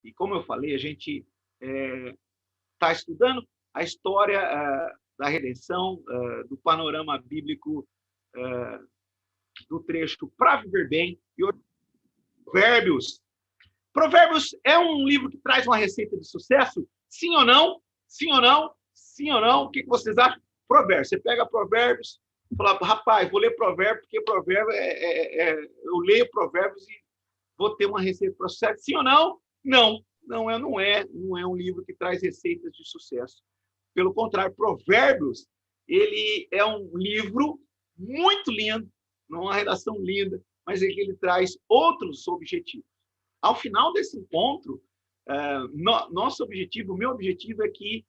E como eu falei, a gente está estudando a história da redenção, do panorama bíblico, do trecho Para Viver Bem e Provérbios. Provérbios é um livro que traz uma receita de sucesso? Sim ou não? Sim ou não? Sim ou não? O que vocês acham? Provérbios. Você pega Provérbios e fala, rapaz, vou ler Provérbios, porque Provérbios eu leio Provérbios e vou ter uma receita para sucesso. Sim ou não? Não. Não é um livro que traz receitas de sucesso. Pelo contrário, Provérbios, ele é um livro muito lindo, uma redação linda, mas ele traz outros objetivos. Ao final desse encontro, nosso objetivo, o meu objetivo é que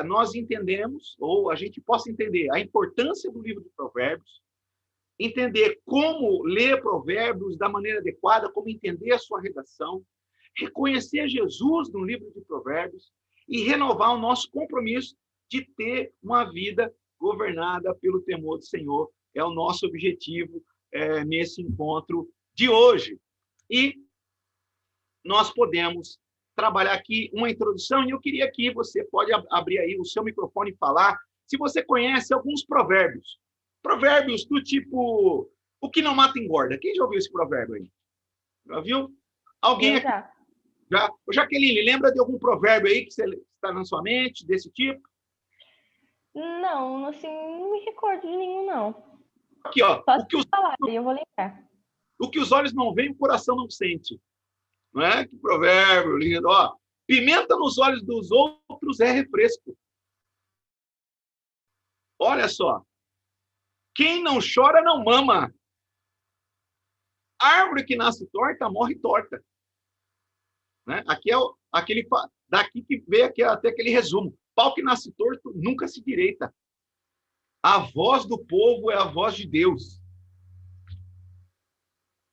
nós entendemos, ou a gente possa entender a importância do livro de Provérbios, entender como ler Provérbios da maneira adequada, como entender a sua redação, reconhecer Jesus no livro de Provérbios e renovar o nosso compromisso de ter uma vida governada pelo temor do Senhor. É o nosso objetivo nesse encontro de hoje. E nós podemos trabalhar aqui uma introdução, e eu queria que você pode abrir aí o seu microfone e falar se você conhece alguns provérbios. Provérbios do tipo, o que não mata engorda. Quem já ouviu esse provérbio aí? Já viu? Alguém Eu aqui? já. Já? Jaqueline, lembra de algum provérbio aí que está na sua mente, desse tipo? Não, assim, não me recordo de nenhum, não. Aqui, ó. Só se falar, eu vou lembrar. O que os olhos não veem, o coração não sente. Não é? Que provérbio lindo. Ó, pimenta nos olhos dos outros é refresco. Olha só. Quem não chora, não mama. Árvore que nasce torta, morre torta. Né? Aqui é aquele daqui que veio aqui, até aquele resumo. Pau que nasce torto nunca se direita. A voz do povo é a voz de Deus.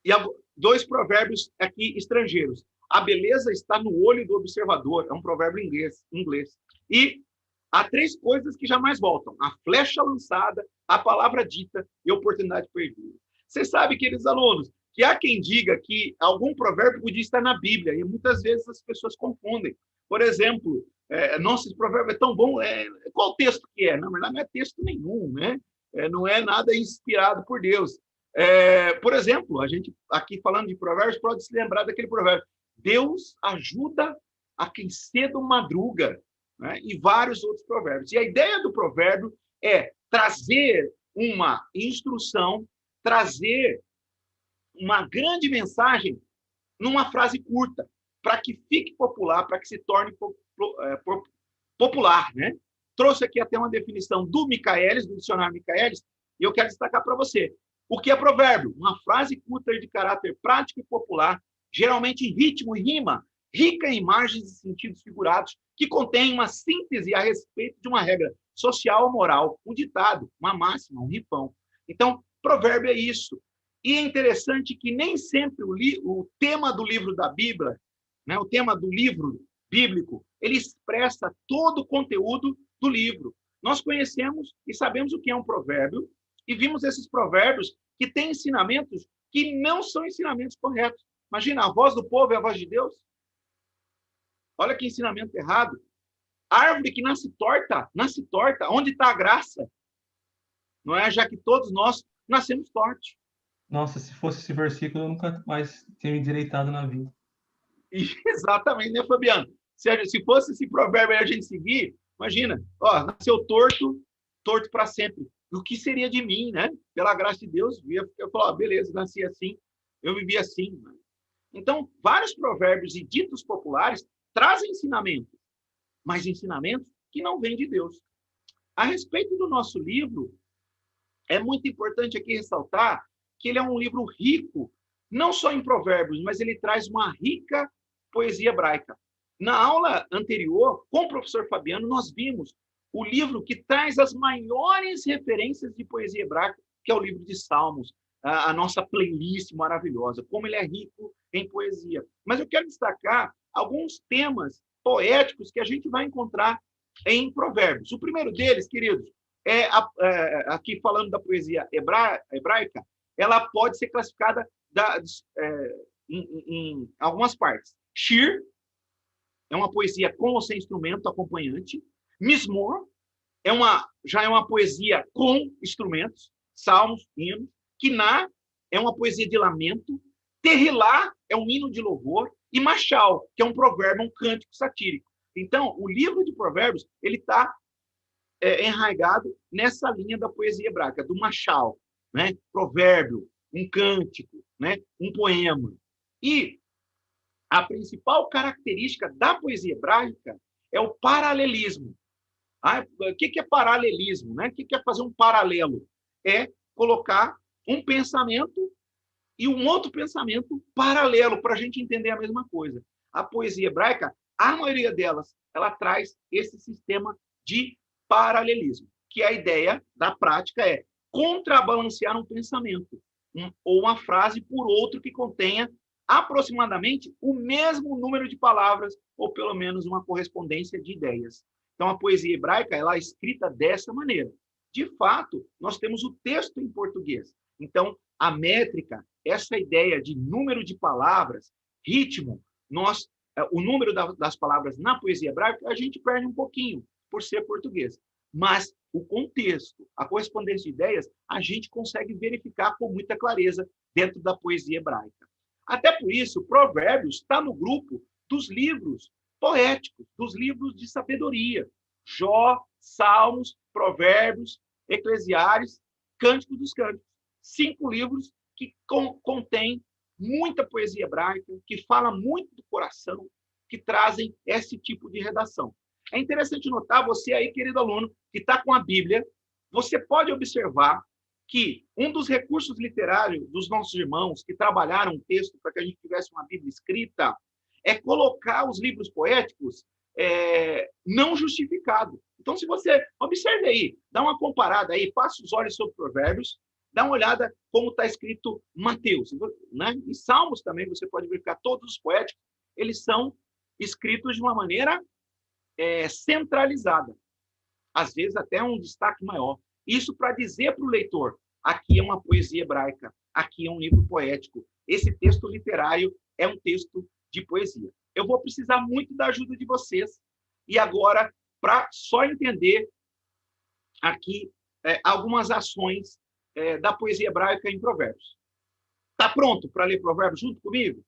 E dois provérbios aqui estrangeiros. A beleza está no olho do observador. É um provérbio inglês. E há três coisas que jamais voltam: a flecha lançada, a palavra dita e a oportunidade perdida. Você sabe, queridos alunos, que há quem diga que algum provérbio podia estar na Bíblia, e muitas vezes as pessoas confundem. Por exemplo, nossa, esse provérbio é tão bom, qual texto que é? Na verdade, não é texto nenhum, né? Não é nada inspirado por Deus. Por exemplo, a gente aqui falando de provérbios, pode se lembrar daquele provérbio: Deus ajuda a quem cedo madruga, né? E vários outros provérbios. E a ideia do provérbio é trazer uma instrução, trazer uma grande mensagem numa frase curta, para que fique popular, para que se torne popular, né? Trouxe aqui até uma definição do Michaelis, do dicionário Michaelis, e eu quero destacar para você. O que é provérbio? Uma frase curta de caráter prático e popular, geralmente em ritmo e rima, rica em imagens e sentidos figurados, que contém uma síntese a respeito de uma regra social ou moral, um ditado, uma máxima, um rifão. Então, provérbio é isso. E é interessante que nem sempre o tema do livro da Bíblia, né, o tema do livro bíblico, ele expressa todo o conteúdo do livro. Nós conhecemos e sabemos o que é um provérbio, e vimos esses provérbios que têm ensinamentos que não são ensinamentos corretos. Imagina, a voz do povo é a voz de Deus. Olha que ensinamento errado. A árvore que nasce torta, nasce torta. Onde está a graça? Não é? Já que todos nós nascemos tortos. Nossa, se fosse esse versículo, eu nunca mais teria me endireitado na vida. Exatamente, né, Fabiano? Se fosse esse provérbio aí a gente seguir, imagina, ó, nasceu torto, torto para sempre. O que seria de mim, né? Pela graça de Deus, eu falo, ó, beleza, nasci assim, eu vivi assim. Né? Então, vários provérbios e ditos populares trazem ensinamentos, mas ensinamentos que não vêm de Deus. A respeito do nosso livro, é muito importante aqui ressaltar que ele é um livro rico, não só em provérbios, mas ele traz uma rica poesia hebraica. Na aula anterior, com o professor Fabiano, nós vimos o livro que traz as maiores referências de poesia hebraica, que é o livro de Salmos, a nossa playlist maravilhosa, como ele é rico em poesia. Mas eu quero destacar alguns temas poéticos que a gente vai encontrar em provérbios. O primeiro deles, queridos, aqui falando da poesia hebraica, ela pode ser classificada em algumas partes. Shir, é uma poesia com ou sem instrumento acompanhante. Mismor já é uma poesia com instrumentos, salmos, hinos. Quiná é uma poesia de lamento. Terrilá é um hino de louvor. E Machal, que é um provérbio, um cântico satírico. Então, o livro de Provérbios ele está enraizado nessa linha da poesia hebraica, do Machal, né? Provérbio, um cântico, né? Um poema. E a principal característica da poesia hebraica é o paralelismo. O que é paralelismo? Né? O que é fazer um paralelo? É colocar um pensamento e um outro pensamento paralelo para a gente entender a mesma coisa. A poesia hebraica, a maioria delas, ela traz esse sistema de paralelismo, que a ideia da prática é contrabalancear um pensamento ou uma frase por outro que contenha aproximadamente o mesmo número de palavras ou pelo menos uma correspondência de ideias. Então, a poesia hebraica ela é escrita dessa maneira. De fato, nós temos o texto em português. Então, a métrica, essa ideia de número de palavras, ritmo, o número das palavras na poesia hebraica, a gente perde um pouquinho por ser português. Mas o contexto, a correspondência de ideias, a gente consegue verificar com muita clareza dentro da poesia hebraica. Até por isso, Provérbios está no grupo dos livros poéticos, dos livros de sabedoria. Jó, Salmos, Provérbios, Eclesiastes, Cântico dos Cânticos. 5 livros que contêm muita poesia hebraica, que fala muito do coração, que trazem esse tipo de redação. É interessante notar, você aí, querido aluno, que está com a Bíblia, você pode observar que um dos recursos literários dos nossos irmãos que trabalharam um texto para que a gente tivesse uma Bíblia escrita é colocar os livros poéticos não justificados. Então, se você observe aí, dá uma comparada aí, passa os olhos sobre Provérbios, dá uma olhada como está escrito Mateus, né? E Salmos também, você pode verificar, todos os poéticos, eles são escritos de uma maneira centralizada. Às vezes até um destaque maior. Isso para dizer para o leitor, aqui é uma poesia hebraica, aqui é um livro poético. Esse texto literário é um texto de poesia. Eu vou precisar muito da ajuda de vocês. E agora, para só entender aqui algumas ações da poesia hebraica em Provérbios. Está pronto para ler Provérbios junto comigo?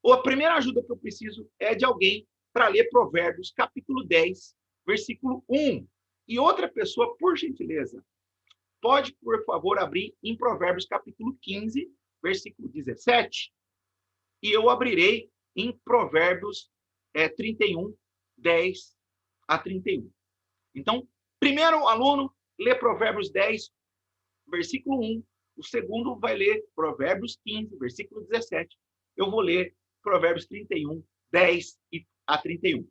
A primeira ajuda que eu preciso é de alguém para ler Provérbios, capítulo 10, versículo 1. E outra pessoa, por gentileza, pode, por favor, abrir em Provérbios, capítulo 15, versículo 17. E eu abrirei em Provérbios 31, 10 a 31. Então, primeiro aluno lê Provérbios 10, versículo 1. O segundo vai ler Provérbios 15, versículo 17. Eu vou ler Provérbios 31, 10 a 31.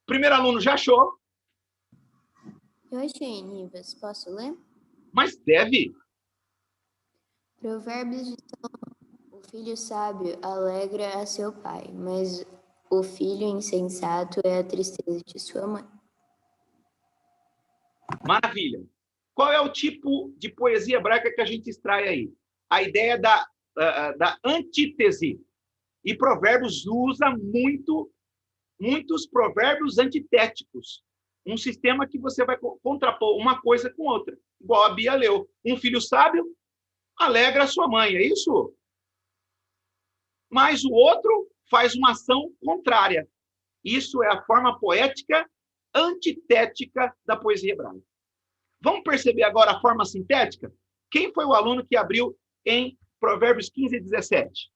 Primeiro aluno já achou? Eu achei, Nivas. Posso ler? Mas deve. Provérbios de Salomão. O filho sábio alegra a seu pai, mas o filho insensato é a tristeza de sua mãe. Maravilha. Qual é o tipo de poesia hebraica que a gente extrai aí? A ideia da antítese. E Provérbios usa muitos provérbios antitéticos. Um sistema que você vai contrapor uma coisa com outra. Igual a Bia leu. Um filho sábio alegra a sua mãe, é isso? Mas o outro faz uma ação contrária. Isso é a forma poética antitética da poesia hebraica. Vamos perceber agora a forma sintética? Quem foi o aluno que abriu em Provérbios 15 e 17?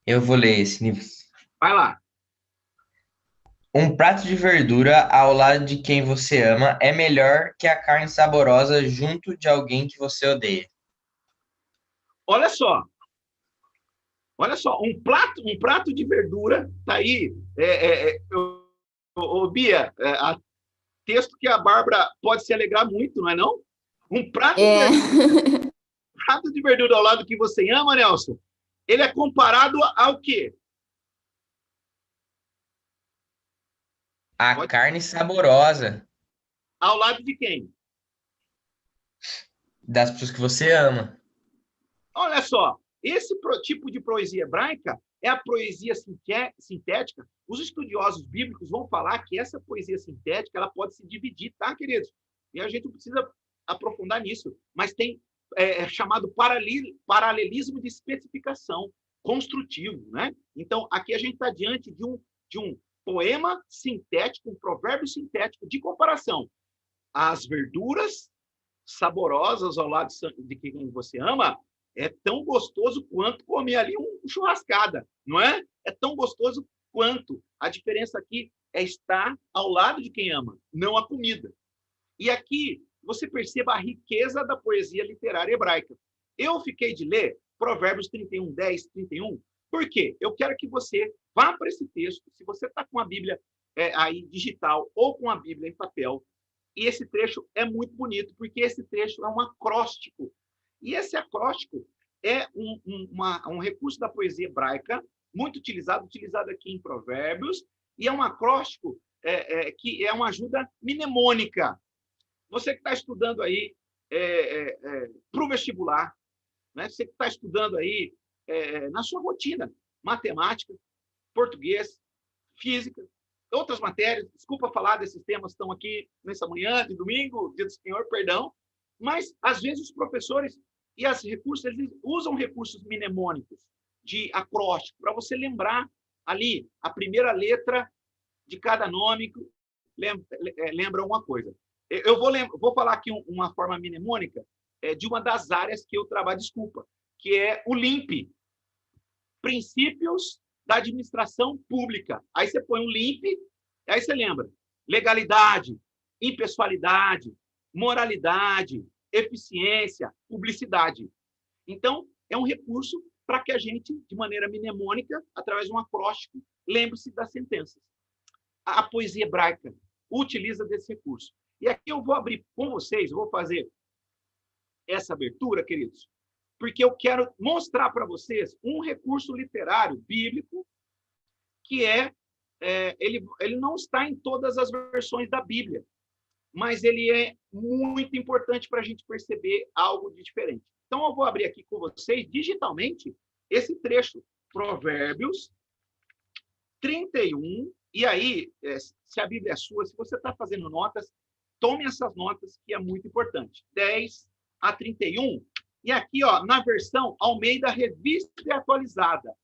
Eu vou ler esse livro. Vai lá. Um prato de verdura ao lado de quem você ama é melhor que a carne saborosa junto de alguém que você odeia. Olha só, um prato de verdura, tá aí, Bia, texto que a Bárbara pode se alegrar muito, não é não? Um prato de verdura ao lado que você ama, Nelson, ele é comparado ao quê? Carne saborosa. Ao lado de quem? Das pessoas que você ama. Olha só, esse tipo de poesia hebraica é a poesia sintética. Os estudiosos bíblicos vão falar que essa poesia sintética ela pode se dividir, tá, queridos? E a gente não precisa aprofundar nisso, mas tem chamado paralelismo de especificação construtivo, né? Então, aqui a gente está diante de um poema sintético, um provérbio sintético de comparação. As verduras saborosas ao lado de quem você ama é tão gostoso quanto comer ali uma churrascada, não é? É tão gostoso quanto. A diferença aqui é estar ao lado de quem ama, não a comida. E aqui você perceba a riqueza da poesia literária hebraica. Eu fiquei de ler Provérbios 31, 10, 31, por quê? Eu quero que você vá para esse texto, se você está com a Bíblia aí digital ou com a Bíblia em papel, e esse trecho é muito bonito, porque esse trecho é um acróstico. E esse acróstico é um recurso da poesia hebraica, muito utilizado aqui em Provérbios, e é um acróstico que é uma ajuda mnemônica. Você que está estudando aí para o vestibular, né? Você que está estudando aí na sua rotina, matemática, português, física, outras matérias, desculpa falar desses temas que estão aqui nessa manhã de domingo, dia do Senhor, perdão, mas às vezes os professores e os recursos, eles usam recursos mnemônicos de acróstico para você lembrar ali a primeira letra de cada nome, lembra uma coisa. Eu vou falar aqui uma forma mnemônica de uma das áreas que eu trabalho, desculpa, que é o LIMP, Princípios da Administração Pública. Aí você põe um LIMP, aí você lembra legalidade, impessoalidade, moralidade, eficiência, publicidade. Então, é um recurso para que a gente, de maneira mnemônica, através de um acróstico, lembre-se das sentenças. A poesia hebraica utiliza desse recurso. E aqui eu vou abrir com vocês, vou fazer essa abertura, queridos, porque eu quero mostrar para vocês um recurso literário bíblico que ele não está em todas as versões da Bíblia, mas ele é muito importante para a gente perceber algo de diferente. Então, eu vou abrir aqui com vocês, digitalmente, esse trecho, Provérbios 31, e aí, se a Bíblia é sua, se você está fazendo notas, tome essas notas, que é muito importante. 10 a 31, e aqui, ó, na versão Almeida Revista e Atualizada.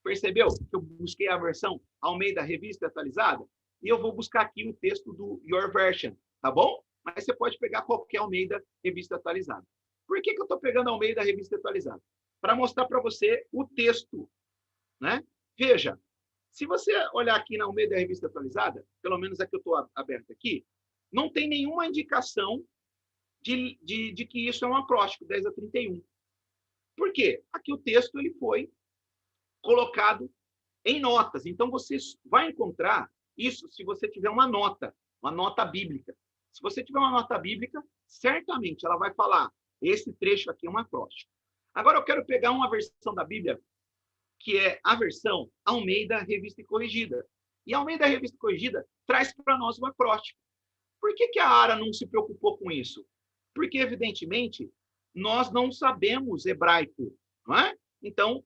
Percebeu que eu busquei a versão Almeida Revista e Atualizada? E eu vou buscar aqui o texto do Your Version, tá bom? Mas você pode pegar qualquer Almeida Revista Atualizada. Por que eu estou pegando a Almeida Revista Atualizada? Para mostrar para você o texto, né? Veja, se você olhar aqui na Almeida Revista Atualizada, pelo menos a que eu estou aberta aqui, não tem nenhuma indicação de que isso é um acróstico, 10 a 31. Por quê? Aqui o texto ele foi colocado em notas. Então, você vai encontrar isso se você tiver uma nota bíblica. Se você tiver uma nota bíblica, certamente ela vai falar, esse trecho aqui é um acróstico. Agora, eu quero pegar uma versão da Bíblia, que é a versão Almeida Revista e Corrigida. E a Almeida Revista e Corrigida traz para nós um acróstico. Por que a ARA não se preocupou com isso? Porque, evidentemente, nós não sabemos hebraico, não é? Então,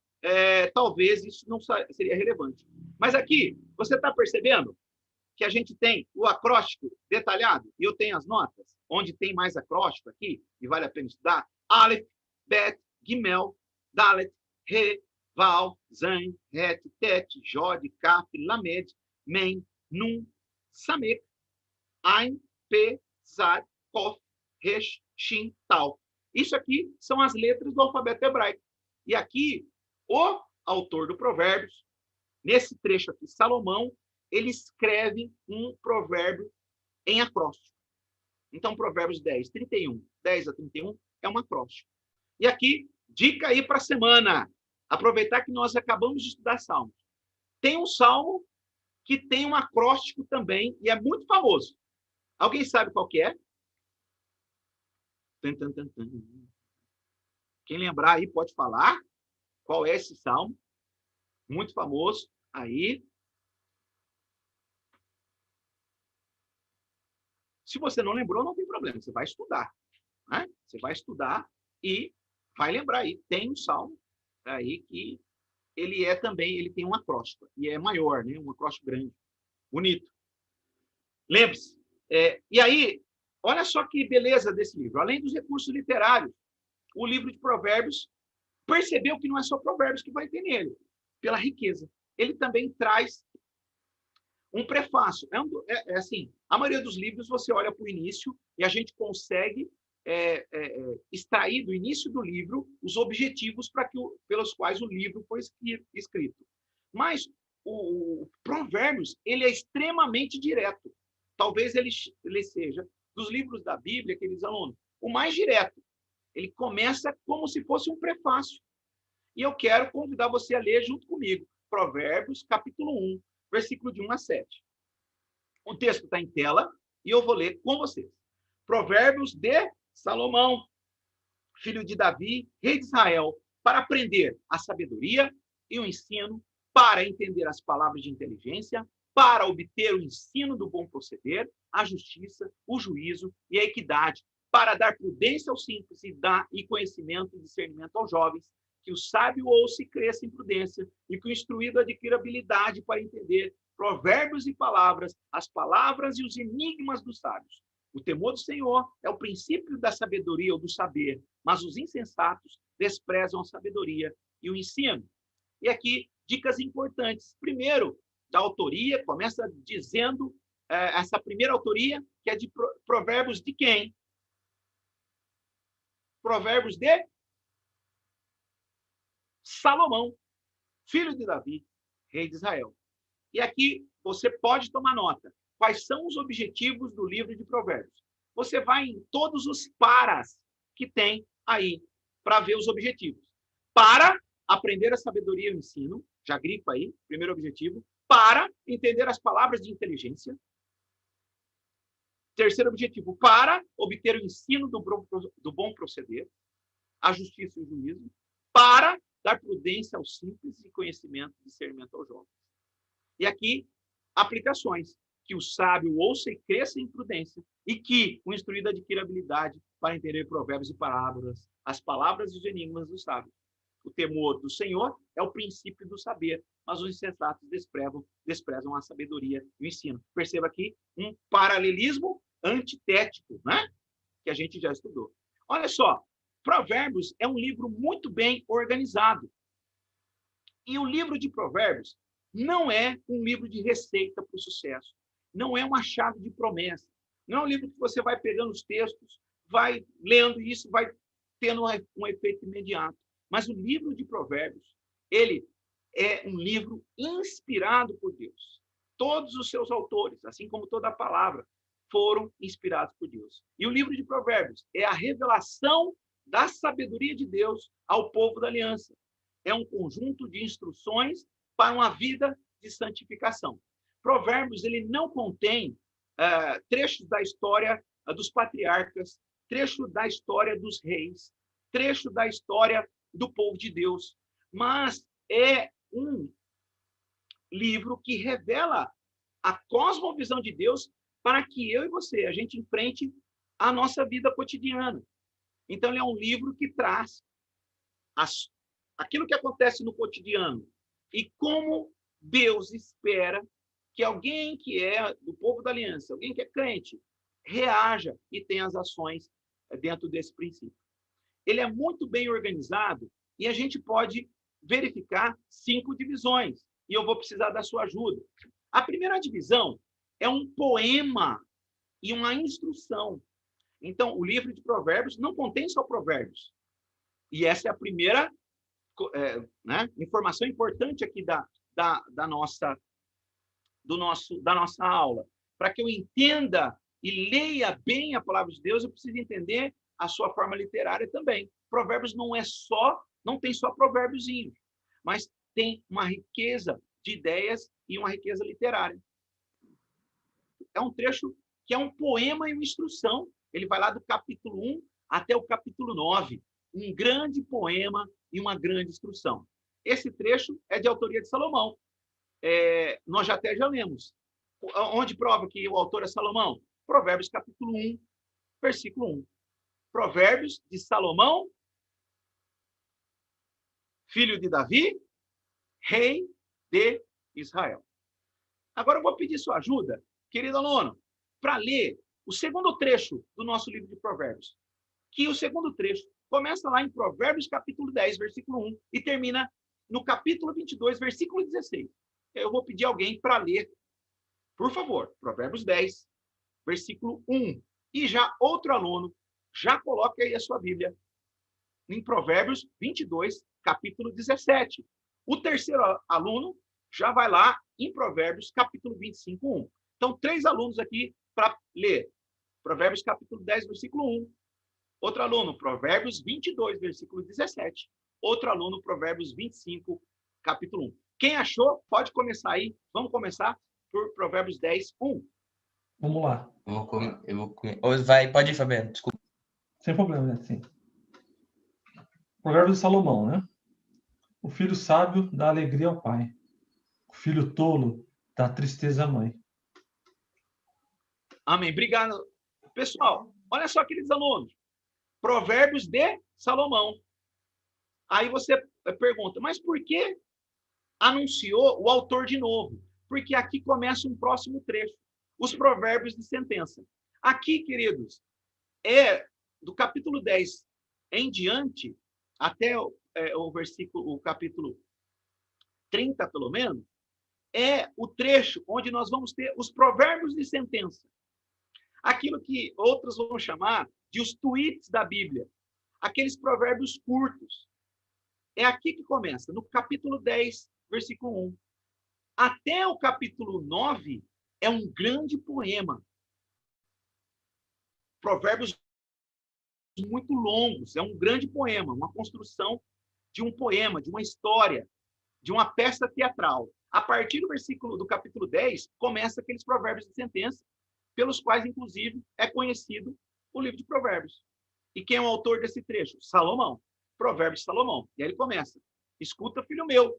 talvez isso não seria relevante. Mas aqui, você está percebendo que a gente tem o acróstico detalhado, e eu tenho as notas, onde tem mais acróstico aqui, e vale a pena estudar, Aleph, Bet, Gimel, Dalet, Re, Val, Zain, Het, Tet, Jod, Kaf, Lamed, Men, Nun, Samek, Ain, Pe, Zad, Kof, Resh, Shin, Tal. Isso aqui são as letras do alfabeto hebraico. E aqui, o autor do Provérbios, nesse trecho aqui, Salomão, ele escreve um provérbio em acróstico. Então, Provérbios 10, 31, 10 a 31 é um acróstico. E aqui, dica aí para a semana. Aproveitar que nós acabamos de estudar Salmos. Tem um salmo que tem um acróstico também, e é muito famoso. Alguém sabe qual que é? Quem lembrar aí pode falar qual é esse salmo. Muito famoso. Aí. Se você não lembrou, não tem problema. Você vai estudar. Né? Você vai estudar e vai lembrar aí. Tem um salmo aí que ele tem um acróstico, e é maior, né? Um acróstico grande, bonito. Lembre-se. E aí, olha só que beleza desse livro. Além dos recursos literários, o livro de Provérbios percebeu que não é só Provérbios que vai ter nele, pela riqueza. Ele também traz um prefácio. Assim, a maioria dos livros você olha para o início e a gente consegue extrair do início do livro os objetivos pelos quais o livro foi escrito. Mas o Provérbios, ele é extremamente direto. Talvez ele seja, dos livros da Bíblia, aqueles alunos, o mais direto. Ele começa como se fosse um prefácio. E eu quero convidar você a ler junto comigo. Provérbios, capítulo 1, versículo de 1 a 7. O texto está em tela e eu vou ler com vocês. Provérbios de Salomão, filho de Davi, rei de Israel, para aprender a sabedoria e o ensino, para entender as palavras de inteligência, para obter o ensino do bom proceder, a justiça, o juízo e a equidade, para dar prudência aos simples e conhecimento e discernimento aos jovens, que o sábio ouça e cresça em prudência, e que o instruído adquira habilidade para entender provérbios e palavras, as palavras e os enigmas dos sábios. O temor do Senhor é o princípio da sabedoria ou do saber, mas os insensatos desprezam a sabedoria e o ensino. E aqui, dicas importantes. Primeiro, da autoria, começa dizendo essa primeira autoria, que é de Provérbios de quem? Provérbios de Salomão, filho de Davi, rei de Israel. E aqui você pode tomar nota. Quais são os objetivos do livro de Provérbios? Você vai em todos os paras que tem aí para ver os objetivos. Para aprender a sabedoria e o ensino, já grifa aí, primeiro objetivo. Para entender as palavras de inteligência. Terceiro objetivo, para obter o ensino do bom proceder, a justiça e o juízo. Para dar prudência aos simples e conhecimento e discernimento aos jovens. E aqui, aplicações. Que o sábio ouça e cresça em prudência, e que o instruído adquira habilidade para entender provérbios e parábolas, as palavras e os enigmas do sábio. O temor do Senhor é o princípio do saber, mas os insensatos desprezam a sabedoria e o ensino. Perceba aqui um paralelismo antitético, né? Que a gente já estudou. Olha só, Provérbios é um livro muito bem organizado. E o livro de Provérbios não é um livro de receita para o sucesso. Não é uma chave de promessa. Não é um livro que você vai pegando os textos, vai lendo e isso vai tendo um efeito imediato. Mas o livro de Provérbios, ele é um livro inspirado por Deus. Todos os seus autores, assim como toda a palavra, foram inspirados por Deus. E o livro de Provérbios é a revelação da sabedoria de Deus ao povo da aliança. É um conjunto de instruções para uma vida de santificação. Provérbios, ele não contém trechos da história dos patriarcas, trecho da história dos reis, trecho da história do povo de Deus, mas é um livro que revela a cosmovisão de Deus para que eu e você, a gente enfrente a nossa vida cotidiana. Então, ele é um livro que traz aquilo que acontece no cotidiano e como Deus espera que alguém que é do povo da aliança, alguém que é crente, reaja e tenha as ações dentro desse princípio. Ele é muito bem organizado e a gente pode verificar 5 divisões. E eu vou precisar da sua ajuda. A primeira divisão é um poema e uma instrução. Então, o livro de Provérbios não contém só provérbios. E essa é a primeira informação importante aqui da nossa aula. Para que eu entenda e leia bem a palavra de Deus, eu preciso entender a sua forma literária também. Provérbios não tem só provérbios, mas tem uma riqueza de ideias e uma riqueza literária. É um trecho que é um poema e uma instrução. Ele vai lá do capítulo 1 até o capítulo 9. Um grande poema e uma grande instrução. Esse trecho é de autoria de Salomão. Nós já lemos. Onde prova que o autor é Salomão? Provérbios capítulo 1, versículo 1. Provérbios de Salomão, filho de Davi, rei de Israel. Agora eu vou pedir sua ajuda, querido aluno, para ler o segundo trecho do nosso livro de Provérbios. Que o segundo trecho começa lá em Provérbios capítulo 10, versículo 1, e termina no capítulo 22, versículo 16. Eu vou pedir alguém para ler, por favor, Provérbios 10, versículo 1. E já outro aluno, já coloque aí a sua Bíblia em Provérbios 22, capítulo 17. O terceiro aluno já vai lá em Provérbios capítulo 25, 1. Então, 3 alunos aqui para ler. Provérbios capítulo 10, versículo 1. Outro aluno, Provérbios 22, versículo 17. Outro aluno, Provérbios 25, capítulo 1. Quem achou, pode começar aí. Vamos começar por Provérbios 10, 1. Vamos lá. Eu vou comer. Vai, pode ir, Fabiano, desculpa. Sem problema, né? Sim. Provérbio de Salomão, né? O filho sábio dá alegria ao pai. O filho tolo dá tristeza à mãe. Amém. Obrigado. Pessoal, olha só, queridos alunos. Provérbios de Salomão. Aí você pergunta, mas por que anunciou o autor de novo? Porque aqui começa um próximo trecho. Os provérbios de sentença. Aqui, queridos, é do capítulo 10 em diante, até o capítulo 30, pelo menos, é o trecho onde nós vamos ter os provérbios de sentença. Aquilo que outros vão chamar de os tweets da Bíblia. Aqueles provérbios curtos. É aqui que começa, no capítulo 10, versículo 1. Até o capítulo 9 é um grande poema. Provérbios muito longos, é um grande poema, uma construção de um poema, de uma história, de uma peça teatral. A partir do capítulo 10, começa aqueles provérbios de sentença, pelos quais, inclusive, é conhecido o livro de Provérbios. E quem é o autor desse trecho? Salomão. Provérbios de Salomão. E aí ele começa. Escuta, filho meu.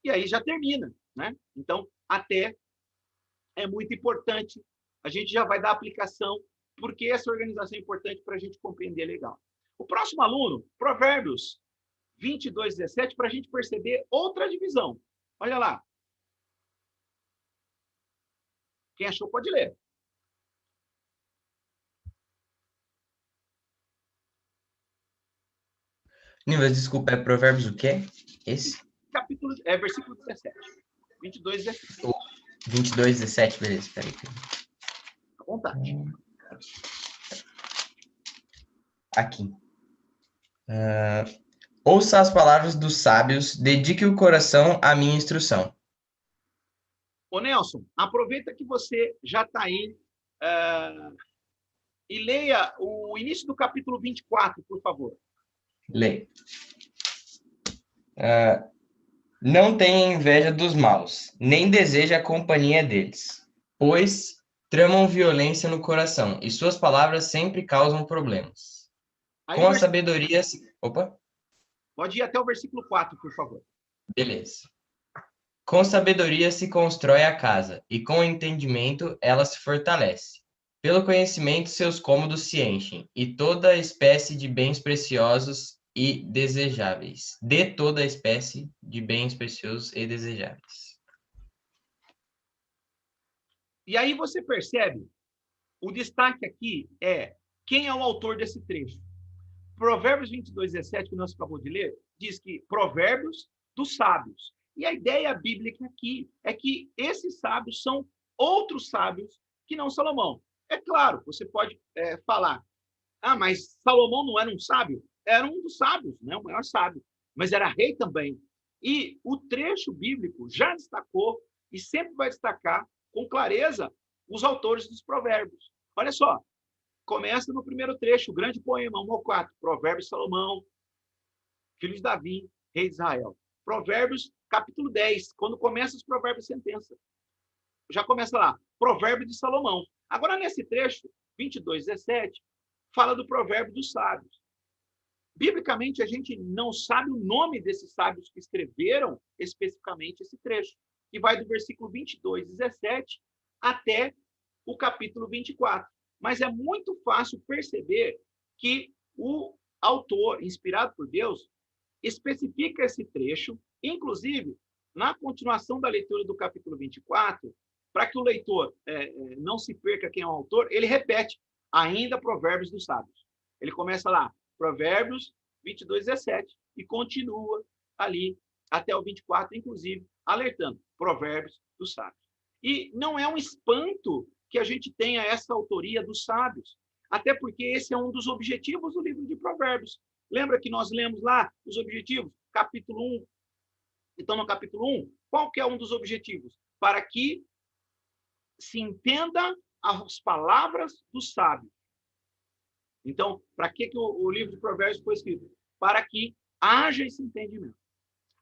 E aí já termina, né? Então, até é muito importante. A gente já vai dar aplicação, porque essa organização é importante para a gente compreender legal. O próximo aluno, Provérbios 22, 17, para a gente perceber outra divisão. Olha lá. Quem achou pode ler. Nivas, desculpa, é Provérbios o quê? Esse? Versículo 17. 22, 17. 22, 17, beleza, peraí. À vontade. Aqui. Ouça as palavras dos sábios, dedique o coração à minha instrução. Ô, Nelson, aproveita que você já está aí e leia o início do capítulo 24, por favor. Lê. Não tenha inveja dos maus, nem deseje a companhia deles, pois tramam violência no coração, e suas palavras sempre causam problemas. Aí, Com a sabedoria... Opa! Pode ir até o versículo 4, por favor. Beleza. Com sabedoria se constrói a casa, e com entendimento ela se fortalece. Pelo conhecimento seus cômodos se enchem, e toda espécie de bens preciosos e desejáveis. De toda espécie de bens preciosos e desejáveis. E aí você percebe, o destaque aqui é quem é o autor desse trecho. Provérbios 22, 17, que nós acabamos de ler, diz que provérbios dos sábios. E a ideia bíblica aqui é que esses sábios são outros sábios que não Salomão. É claro, você pode falar, mas Salomão não era um sábio? Era um dos sábios, né? O maior sábio, mas era rei também. E o trecho bíblico já destacou e sempre vai destacar com clareza os autores dos provérbios. Olha só, começa no primeiro trecho, o grande poema, 1 ao 4, Provérbios de Salomão, filho de Davi, rei de Israel. Provérbios, capítulo 10, quando começa os provérbios de sentença. Já começa lá, Provérbio de Salomão. Agora, nesse trecho, 22, 17, fala do provérbio dos sábios. Biblicamente, a gente não sabe o nome desses sábios que escreveram especificamente esse trecho, que vai do versículo 22, 17, até o capítulo 24. Mas é muito fácil perceber que o autor, inspirado por Deus, especifica esse trecho, inclusive na continuação da leitura do capítulo 24, para que o leitor não se perca quem é o autor, ele repete ainda Provérbios dos Sábios. Ele começa lá, Provérbios 22, 17, e continua ali até o 24, inclusive, alertando Provérbios dos Sábios. E não é um espanto que a gente tenha essa autoria dos sábios, até porque esse é um dos objetivos do livro de Provérbios. Lembra que nós lemos lá os objetivos? Capítulo 1. Então, no capítulo 1, qual que é um dos objetivos? Para que se entenda as palavras dos sábios. Então, para que o livro de Provérbios foi escrito? Para que haja esse entendimento.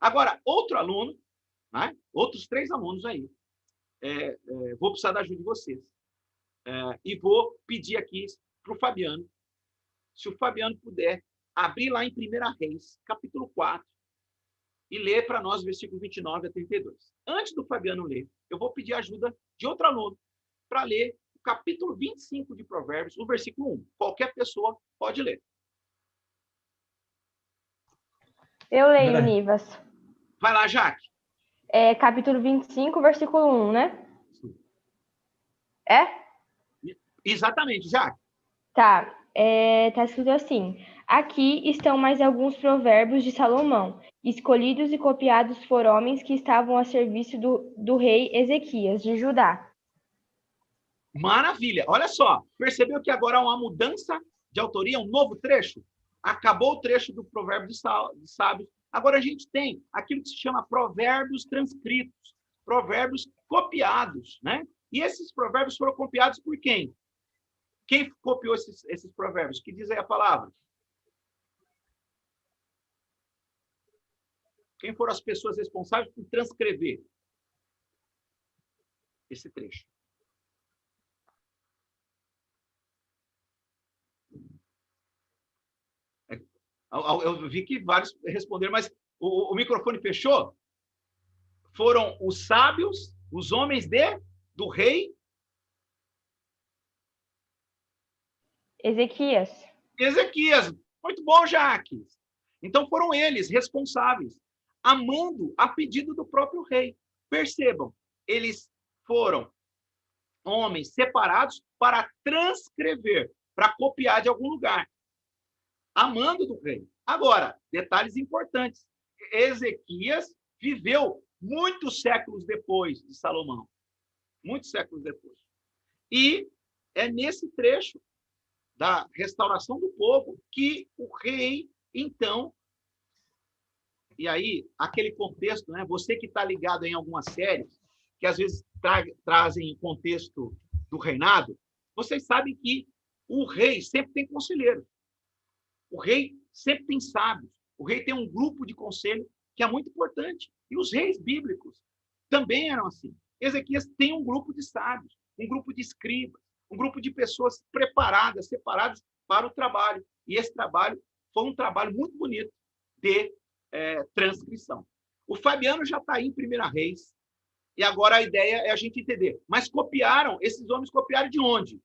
Agora, outro aluno, né? Outros 3 alunos aí, vou precisar da ajuda de vocês. E vou pedir aqui para o Fabiano, se o Fabiano puder abrir lá em 1 Reis, capítulo 4, e ler para nós versículos 29 a 32. Antes do Fabiano ler, eu vou pedir a ajuda de outro aluno para ler o capítulo 25 de Provérbios, o versículo 1. Qualquer pessoa pode ler. Eu leio, Nivas. Vai lá, Jaque. Capítulo 25, versículo 1, né? Exatamente, Jaque. Tá. Tá escrito assim: aqui estão mais alguns provérbios de Salomão, escolhidos e copiados por homens que estavam a serviço do rei Ezequias, de Judá. Maravilha. Olha só, percebeu que agora há uma mudança de autoria, um novo trecho? Acabou o trecho do provérbio de sábios. Agora a gente tem aquilo que se chama provérbios transcritos, provérbios copiados, né? E esses provérbios foram copiados por quem? Quem copiou esses provérbios? Que diz aí a palavra? Quem foram as pessoas responsáveis por transcrever esse trecho? Eu vi que vários responderam, mas o microfone fechou? Foram os sábios, os homens do rei Ezequias. Muito bom, Jaques. Então foram eles responsáveis, amando a pedido do próprio rei. Percebam, eles foram homens separados para transcrever, para copiar de algum lugar, amando do rei. Agora, detalhes importantes. Ezequias viveu muitos séculos depois de Salomão. Muitos séculos depois. E é nesse trecho da restauração do povo que o rei, então... E aí, aquele contexto, né? Você que está ligado em algumas séries, que às vezes trazem contexto do reinado, vocês sabem que o rei sempre tem conselheiro. O rei sempre tem sábios. O rei tem um grupo de conselho que é muito importante. E os reis bíblicos também eram assim. Ezequias tem um grupo de sábios, um grupo de escribas, um grupo de pessoas preparadas, separadas para o trabalho. E esse trabalho foi um trabalho muito bonito de transcrição. O Fabiano já está aí em 1 Reis, e agora a ideia é a gente entender. Mas esses homens copiaram de onde?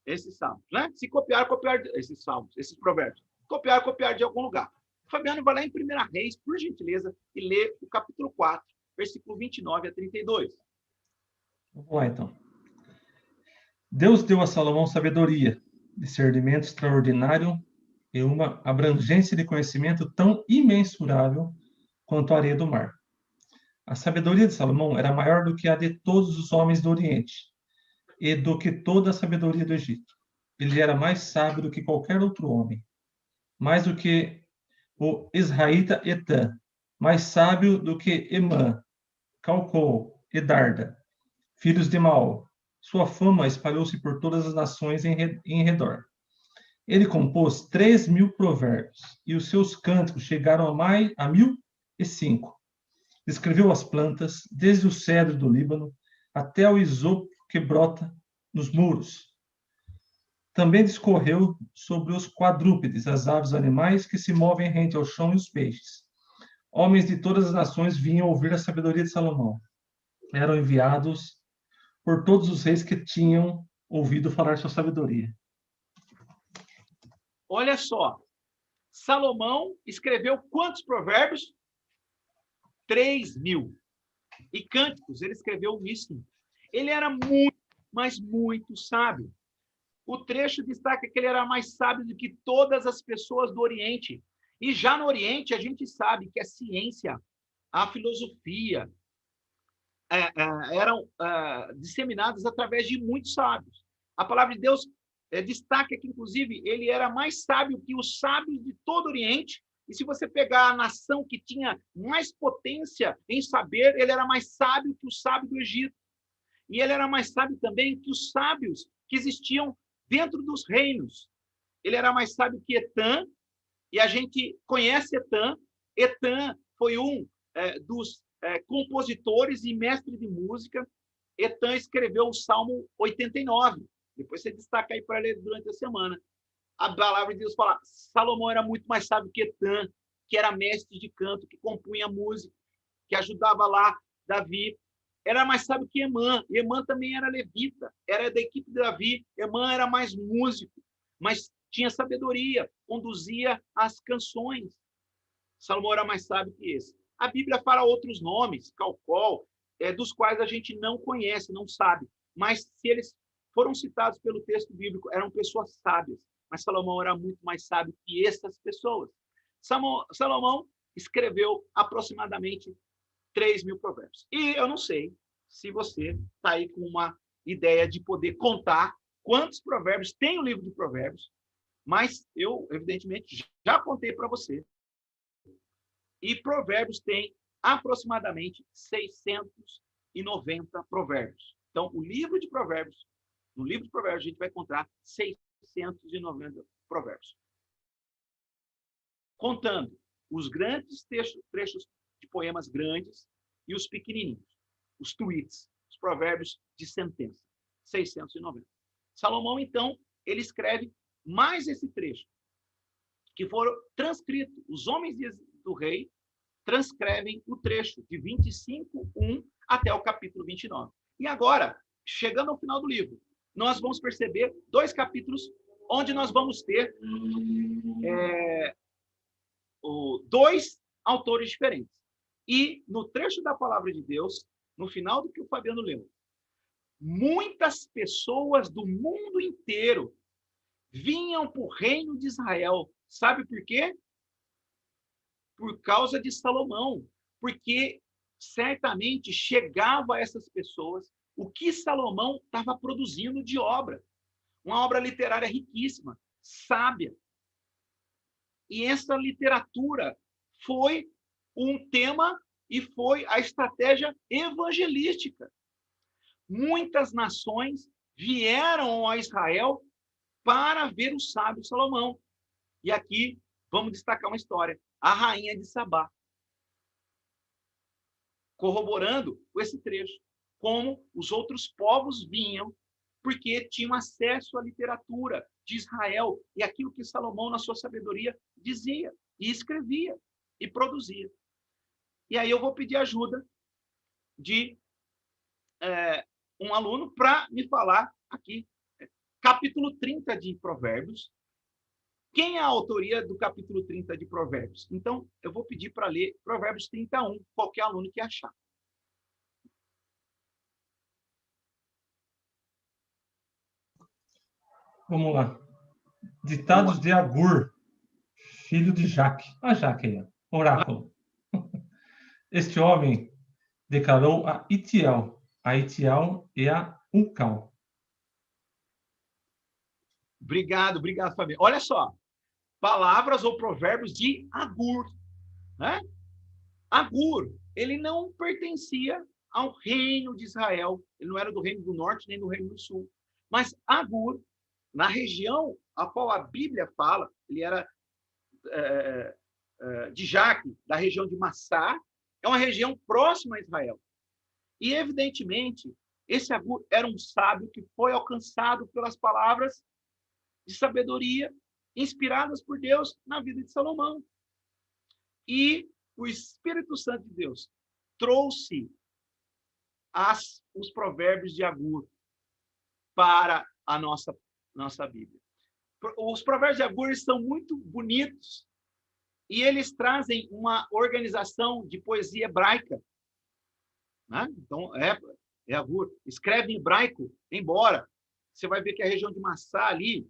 Esses salmos, né? Se copiaram esses salmos, esses provérbios. Copiaram de algum lugar. O Fabiano vai lá em 1 Reis, por gentileza, e lê o capítulo 4, versículo 29 a 32. Vamos lá, então. Deus deu a Salomão sabedoria, discernimento extraordinário e uma abrangência de conhecimento tão imensurável quanto a areia do mar. A sabedoria de Salomão era maior do que a de todos os homens do Oriente e do que toda a sabedoria do Egito. Ele era mais sábio do que qualquer outro homem, mais do que o israelita Etã, mais sábio do que Emã, Calcol e Darda, filhos de Maol. Sua fama espalhou-se por todas as nações em redor. Ele compôs 3.000 provérbios, e os seus cânticos chegaram a 1.005. Descreveu as plantas, desde o cedro do Líbano até o isopo que brota nos muros. Também discorreu sobre os quadrúpedes, as aves animais que se movem rente ao chão e os peixes. Homens de todas as nações vinham ouvir a sabedoria de Salomão. Eram enviados por todos os reis que tinham ouvido falar sua sabedoria. Olha só, Salomão escreveu quantos provérbios? 3.000. e Cânticos, ele escreveu o Míssim. Ele era muito, mas muito sábio. O trecho destaca que ele era mais sábio do que todas as pessoas do Oriente. E já no Oriente, a gente sabe que a ciência, a filosofia, eram disseminadas através de muitos sábios. A palavra de Deus destaca que, inclusive, ele era mais sábio que os sábios de todo o Oriente. E se você pegar a nação que tinha mais potência em saber, ele era mais sábio que o sábio do Egito. E ele era mais sábio também que os sábios que existiam dentro dos reinos. Ele era mais sábio que Etã, e a gente conhece Etã. Etã foi um dos compositores e mestre de música. Etã escreveu o Salmo 89. Depois você destaca aí para ler durante a semana. A palavra de Deus fala, Salomão era muito mais sábio que Etã, que era mestre de canto, que compunha música, que ajudava lá Davi. Era mais sábio que Emã. Emã também era levita, era da equipe de Davi. Emã era mais músico, mas tinha sabedoria, conduzia as canções. Salomão era mais sábio que esse. A Bíblia fala outros nomes, Calcol, dos quais a gente não conhece, não sabe. Mas se eles foram citados pelo texto bíblico, eram pessoas sábias. Mas Salomão era muito mais sábio que essas pessoas. Salomão escreveu aproximadamente 3.000 provérbios. E eu não sei se você está aí com uma ideia de poder contar quantos provérbios tem o livro de Provérbios, mas eu, evidentemente, já contei para você. E Provérbios tem aproximadamente 690 provérbios. Então, no livro de Provérbios, a gente vai encontrar 690 provérbios. Contando os grandes trechos de poemas grandes e os pequenininhos, os tweets, os provérbios de sentença, 690. Salomão, então, ele escreve mais esse trecho, que foram transcritos. Os homens do rei transcrevem o trecho de 25:1 até o capítulo 29. E agora, chegando ao final do livro, nós vamos perceber 2 capítulos onde nós vamos ter 2 autores diferentes. E no trecho da palavra de Deus, no final do que o Fabiano leu, muitas pessoas do mundo inteiro vinham para o reino de Israel. Sabe por quê? Por causa de Salomão. Porque certamente chegava a essas pessoas o que Salomão estava produzindo de obra. Uma obra literária riquíssima, sábia. E essa literatura foi um tema e foi a estratégia evangelística. Muitas nações vieram a Israel para ver o sábio Salomão. E aqui vamos destacar uma história. A rainha de Sabá. Corroborando com esse trecho. Como os outros povos vinham, porque tinham acesso à literatura de Israel e aquilo que Salomão, na sua sabedoria, dizia e escrevia e produzia. E aí eu vou pedir ajuda de um aluno para me falar aqui, capítulo 30 de Provérbios. Quem é a autoria do capítulo 30 de Provérbios? Então, eu vou pedir para ler Provérbios 31, qualquer aluno que achar. Vamos lá. Ditados de Agur, filho de Jaque. A Jaque aí, oráculo. Este homem declarou a Itiel e a Ucal. Obrigado, Fabiano. Olha só, palavras ou provérbios de Agur, né? Agur, ele não pertencia ao reino de Israel, ele não era do reino do norte nem do reino do sul, mas Agur, na região a qual a Bíblia fala, ele era de Jaque, da região de Massá, é uma região próxima a Israel. E, evidentemente, esse Agur era um sábio que foi alcançado pelas palavras de sabedoria inspiradas por Deus na vida de Salomão. E o Espírito Santo de Deus trouxe os provérbios de Agur para a nossa Bíblia. Os provérbios de Agur são muito bonitos e eles trazem uma organização de poesia hebraica. né? Então, é Agur. Escreve em hebraico, embora você vai ver que a região de Massá ali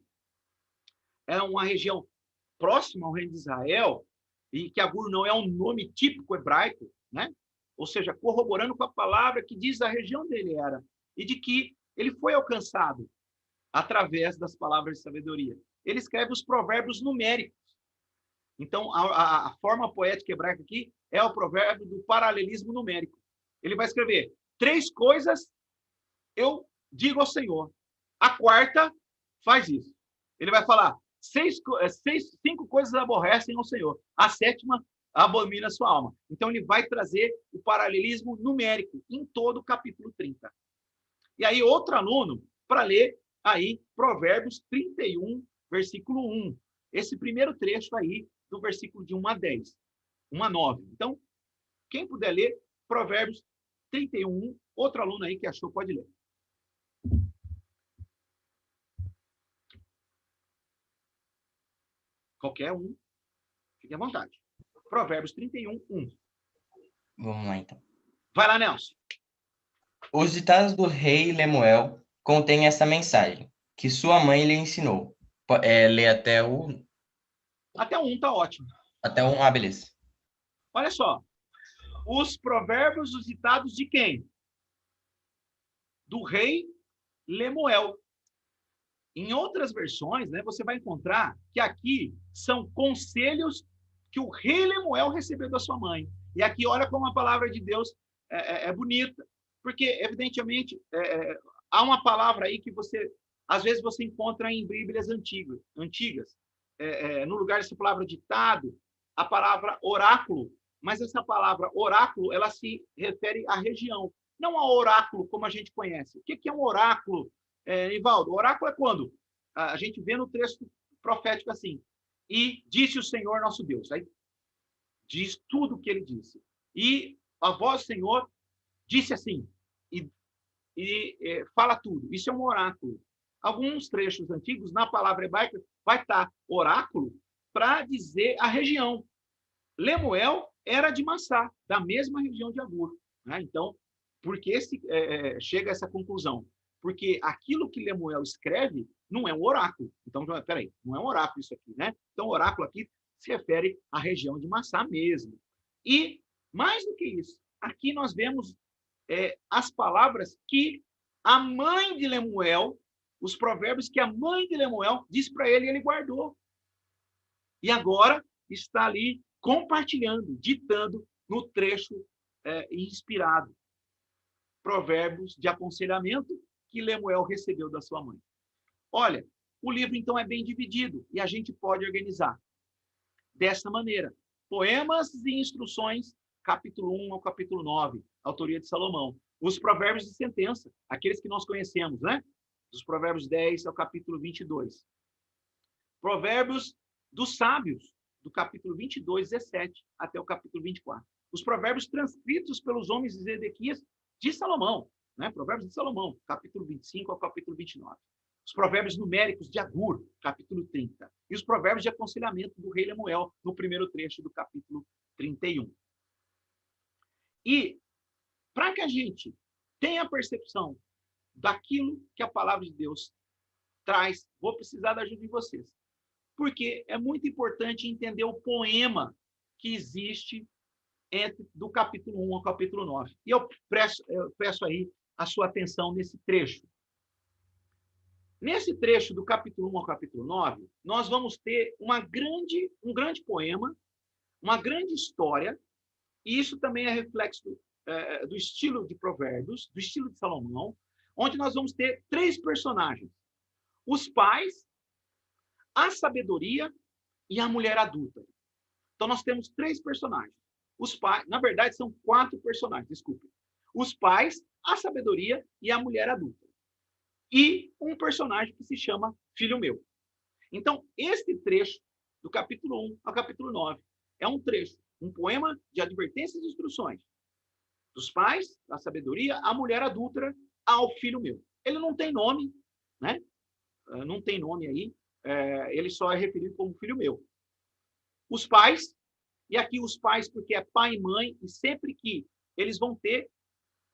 é uma região próxima ao reino de Israel, e que Agur não é um nome típico hebraico, né? Ou seja, corroborando com a palavra que diz a região dele era, e de que ele foi alcançado através das palavras de sabedoria. Ele escreve os provérbios numéricos. Então, a forma poética hebraica aqui é o provérbio do paralelismo numérico. Ele vai escrever 3 coisas eu digo ao Senhor. A quarta faz isso. Ele vai falar 5 coisas aborrecem ao Senhor. A 7ª abomina a sua alma. Então, ele vai trazer o paralelismo numérico em todo o capítulo 30. E aí, outro aluno, para ler aí Provérbios 31, versículo 1. Esse primeiro trecho aí, do versículo de 1 a 10. 1 a 9. Então, quem puder ler, Provérbios 31, outro aluno aí que achou, pode ler. Qualquer um, fique à vontade. Provérbios 31, 1. Vamos lá, então. Vai lá, Nelson. Os ditados do rei Lemuel contêm essa mensagem, que sua mãe lhe ensinou. Lê até o... Até 1 tá ótimo. Até um... Ah, beleza. Olha só. Os provérbios, os ditados de quem? Do rei Lemuel. Em outras versões, né, você vai encontrar que aqui são conselhos que o rei Lemuel recebeu da sua mãe. E aqui, olha como a palavra de Deus é bonita. Porque, evidentemente, há uma palavra aí que você, às vezes, você encontra em Bíblias antigas. No lugar dessa palavra ditado, a palavra oráculo. Mas essa palavra oráculo, ela se refere à região. Não ao oráculo como a gente conhece. O que é um oráculo, Nivaldo? Oráculo é quando a gente vê no texto profético assim, e disse o Senhor nosso Deus. Aí diz tudo o que ele disse. E a voz do Senhor disse assim, e fala tudo. Isso é um oráculo. Alguns trechos antigos, na palavra hebraica, vai estar oráculo para dizer a região. Lemuel era de Massá, da mesma região de Agur. Né? Então, por que chega a essa conclusão? Porque aquilo que Lemuel escreve não é um oráculo. Então, peraí, não é um oráculo isso aqui, né? Então, oráculo aqui se refere à região de Massá mesmo. E, mais do que isso, aqui nós vemos as palavras que a mãe de Lemuel, os provérbios que a mãe de Lemuel disse para ele e ele guardou. E agora está ali compartilhando, ditando no trecho inspirado. Provérbios de aconselhamento que Lemuel recebeu da sua mãe. Olha, o livro então é bem dividido e a gente pode organizar dessa maneira. Poemas e instruções, capítulo 1 ao capítulo 9, autoria de Salomão. Os provérbios de sentença, aqueles que nós conhecemos, né? Dos provérbios 10 ao capítulo 22. Provérbios dos sábios, do capítulo 22, 17 até o capítulo 24. Os provérbios transcritos pelos homens de Zedequias de Salomão, né? Provérbios de Salomão, capítulo 25 ao capítulo 29. Os provérbios numéricos de Agur, capítulo 30. E os provérbios de aconselhamento do rei Lemuel, no primeiro trecho do capítulo 31. E, para que a gente tenha a percepção daquilo que a palavra de Deus traz, vou precisar da ajuda de vocês. Porque é muito importante entender o poema que existe do capítulo 1 ao capítulo 9. E eu peço aí a sua atenção nesse trecho. Nesse trecho do capítulo 1 ao capítulo 9, nós vamos ter um grande poema, uma grande história, e isso também é reflexo do estilo de Provérbios, do estilo de Salomão, onde nós vamos ter 3 personagens. Os pais, a sabedoria e a mulher adulta. Então, nós temos 3 personagens. Os pais, na verdade, são 4 personagens, desculpe. Os pais, a sabedoria e a mulher adulta. E um personagem que se chama Filho Meu. Então, este trecho, do capítulo 1 ao capítulo 9, é um trecho, um poema de advertências e instruções. Dos pais, da sabedoria, a mulher adúltera, ao Filho Meu. Ele não tem nome, né? Não tem nome aí. Ele só é referido como Filho Meu. Os pais, e aqui os pais porque é pai e mãe, e sempre que eles vão ter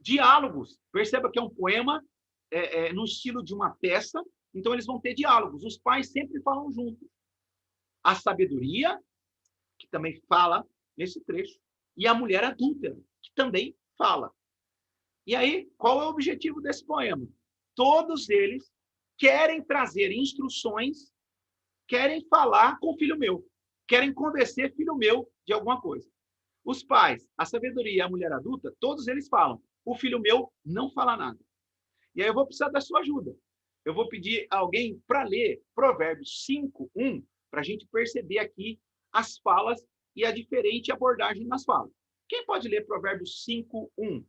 diálogos. Perceba que é um poema no estilo de uma peça, então eles vão ter diálogos. Os pais sempre falam juntos. A sabedoria, que também fala nesse trecho, e a mulher adúltera, que também fala. E aí, qual é o objetivo desse poema? Todos eles querem trazer instruções, querem falar com o filho meu, querem convencer filho meu de alguma coisa. Os pais, a sabedoria e a mulher adulta, todos eles falam. O filho meu não fala nada. E aí eu vou precisar da sua ajuda. Eu vou pedir a alguém para ler Provérbios 5:1, para a gente perceber aqui as falas e a diferente abordagem nas falas. Quem pode ler Provérbios 5:1?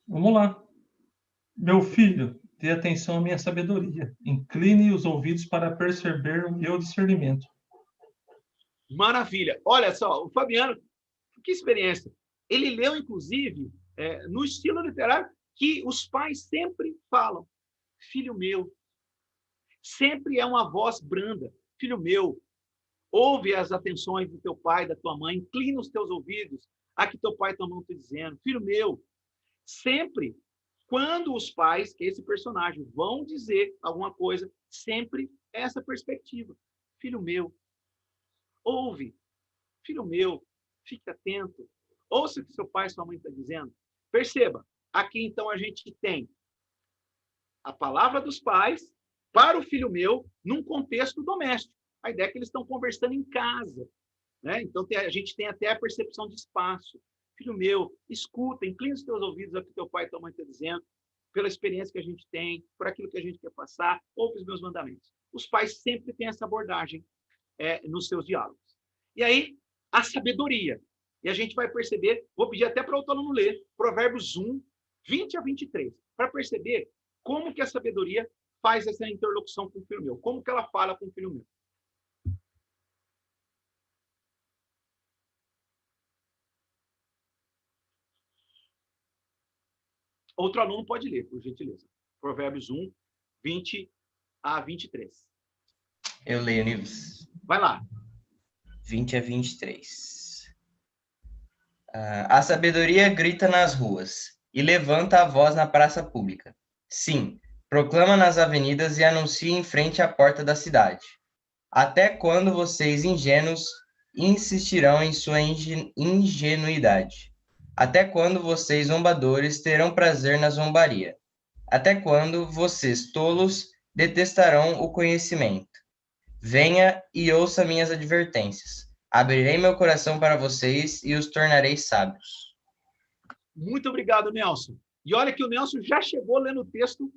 Vamos lá. Meu filho, dê atenção à minha sabedoria. Incline os ouvidos para perceber o meu discernimento. Maravilha. Olha só, o Fabiano, que experiência. Ele leu, inclusive, no estilo literário, que os pais sempre falam, filho meu. Sempre é uma voz branda. Filho meu, ouve as atenções do teu pai, da tua mãe, inclina os teus ouvidos a que teu pai e tua mãe estão dizendo. Filho meu, sempre, quando os pais, que é esse personagem, vão dizer alguma coisa, sempre é essa perspectiva. Filho meu, ouve. Filho meu, fique atento. Ouça o que seu pai e sua mãe estão dizendo. Perceba, aqui então a gente tem a palavra dos pais para o filho meu num contexto doméstico. A ideia é que eles estão conversando em casa, né? Então a gente tem até a percepção de espaço. Filho meu, escuta, inclina os teus ouvidos ao que teu pai e tua mãe estão dizendo, pela experiência que a gente tem, por aquilo que a gente quer passar, ouve os meus mandamentos. Os pais sempre têm essa abordagem nos seus diálogos. E aí, a sabedoria. E a gente vai perceber, vou pedir até para o aluno ler, Provérbios 1:20-23, para perceber como que a sabedoria faz essa interlocução com o filho meu, como que ela fala com o filho meu. Outro aluno pode ler, por gentileza. Provérbios 1:20-23. Eu leio, Nils. Vai lá. 20-23. A sabedoria grita nas ruas e levanta a voz na praça pública. Sim, proclama nas avenidas e anuncia em frente à porta da cidade. Até quando vocês ingênuos insistirão em sua ingenuidade? Até quando vocês zombadores terão prazer na zombaria? Até quando vocês tolos detestarão o conhecimento? Venha e ouça minhas advertências. Abrirei meu coração para vocês e os tornarei sábios. Muito obrigado, Nelson. E olha que o Nelson já chegou lendo o texto,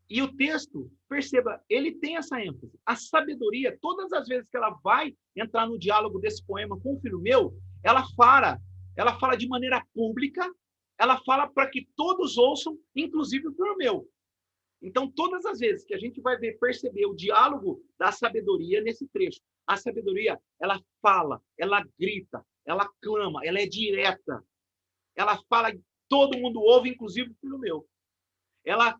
e o texto, perceba, ele tem essa ênfase. A sabedoria, todas as vezes que ela vai entrar no diálogo desse poema com o filho meu, ela fala de maneira pública, ela fala para que todos ouçam, inclusive o filho meu. Então, todas as vezes que a gente vai perceber o diálogo da sabedoria nesse trecho, a sabedoria, ela fala, ela grita, ela clama, ela é direta. Ela fala, todo mundo ouve, inclusive o filho meu. Ela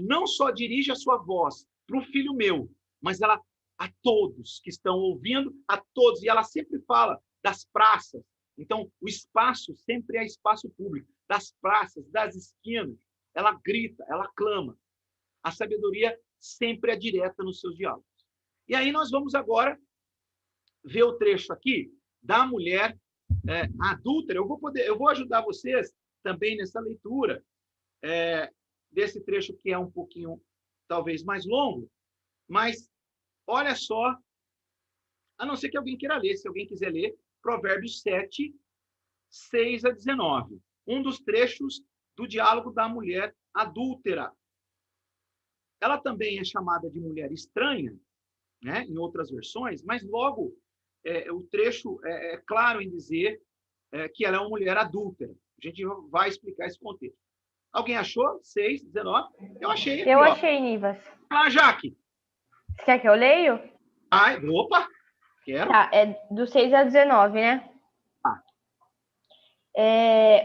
não só dirige a sua voz para o filho meu, mas ela a todos que estão ouvindo, a todos. E ela sempre fala das praças. Então, o espaço sempre é espaço público. Das praças, das esquinas. Ela grita, ela clama. A sabedoria sempre é direta nos seus diálogos. E aí nós vamos agora ver o trecho aqui da mulher adúltera. Eu vou ajudar vocês também nessa leitura desse trecho que é um pouquinho, talvez, mais longo, mas olha só, a não ser que alguém queira ler, se alguém quiser ler, Provérbios 7:6-19, um dos trechos do diálogo da mulher adúltera. Ela também é chamada de mulher estranha, né, em outras versões, mas logo o trecho é claro em dizer que ela é uma mulher adúltera. A gente vai explicar esse contexto. Alguém achou? 6:19? Eu achei. Eu achei, Nivas. Ah, Jaque. Você quer que eu leio? Opa, quero. Tá, é do 6-19, né?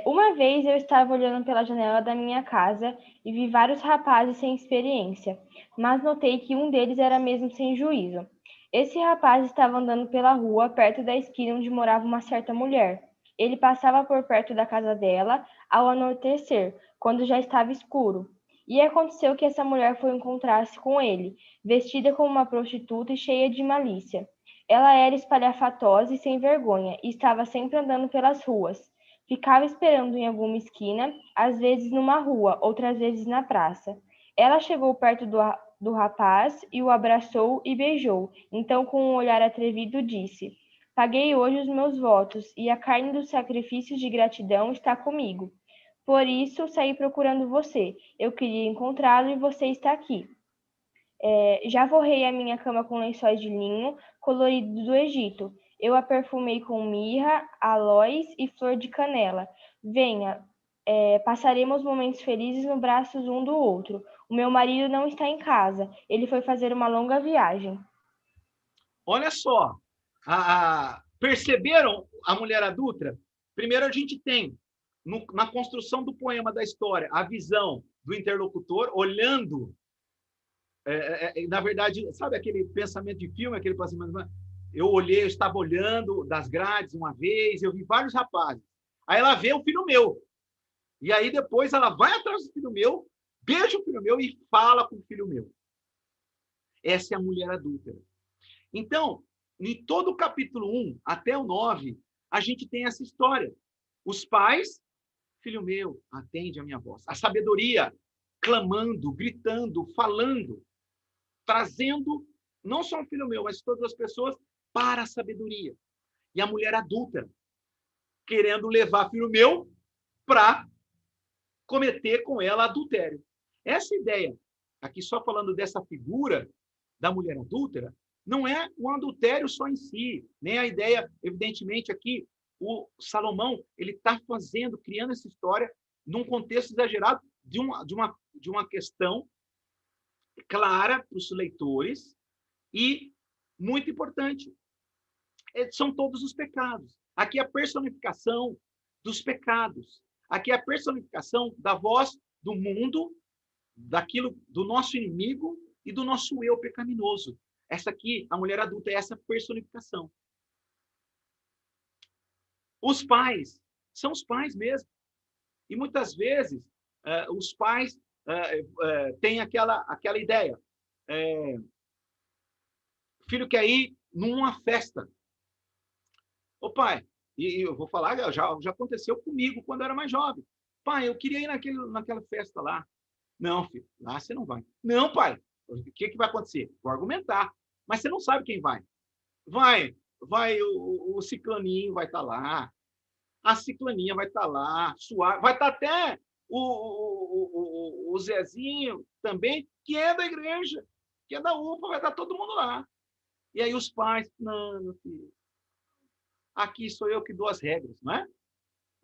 Uma vez eu estava olhando pela janela da minha casa e vi vários rapazes sem experiência, mas notei que um deles era mesmo sem juízo. Esse rapaz estava andando pela rua, perto da esquina onde morava uma certa mulher. Ele passava por perto da casa dela ao anoitecer, quando já estava escuro. E aconteceu que essa mulher foi encontrar-se com ele, vestida como uma prostituta e cheia de malícia. Ela era espalhafatosa e sem vergonha, e estava sempre andando pelas ruas. Ficava esperando em alguma esquina, às vezes numa rua, outras vezes na praça. Ela chegou perto do rapaz e o abraçou e beijou. Então, com um olhar atrevido, disse: Paguei hoje os meus votos, e a carne dos sacrifícios de gratidão está comigo. Por isso, saí procurando você. Eu queria encontrá-lo e você está aqui. Já forrei a minha cama com lençóis de linho colorido do Egito. Eu a perfumei com mirra, aloés e flor de canela. Venha, passaremos momentos felizes no braços um do outro. O meu marido não está em casa. Ele foi fazer uma longa viagem. Olha só, perceberam a mulher adulta? Primeiro a gente tem, na construção do poema da história, a visão do interlocutor olhando, na verdade, sabe aquele pensamento de filme, aquele pensamento, eu estava olhando das grades uma vez, eu vi vários rapazes. Aí ela vê o filho meu. E aí depois ela vai atrás do filho meu, beija o filho meu e fala com o filho meu. Essa é a mulher adúltera. Então, em todo o capítulo 1 até o 9, a gente tem essa história. Os pais, filho meu, atende a minha voz. A sabedoria, clamando, gritando, falando, trazendo não só o filho meu, mas todas as pessoas para a sabedoria. E a mulher adúltera, querendo levar filho meu para cometer com ela adultério. Essa ideia, aqui só falando dessa figura da mulher adúltera, não é um adultério só em si, nem a ideia, evidentemente, aqui, o Salomão, ele está criando essa história num contexto exagerado de uma questão clara para os leitores e muito importante. São todos os pecados. Aqui é a personificação dos pecados. Aqui é a personificação da voz do mundo, daquilo do nosso inimigo e do nosso eu pecaminoso. Essa aqui, a mulher adulta, é essa personificação. Os pais são os pais mesmo. E muitas vezes os pais têm aquela ideia. O filho quer ir numa festa. Ô pai, e eu vou falar, já aconteceu comigo quando eu era mais jovem. Pai, eu queria ir naquela festa lá. Não, filho, lá você não vai. Não, pai, o que vai acontecer? Vou argumentar. Mas você não sabe quem vai. Vai o ciclaninho vai estar lá, a ciclaninha vai estar lá, vai estar até o Zezinho também, que é da igreja, que é da UPA, vai estar todo mundo lá. E aí os pais, não, meu filho, aqui sou eu que dou as regras, não é?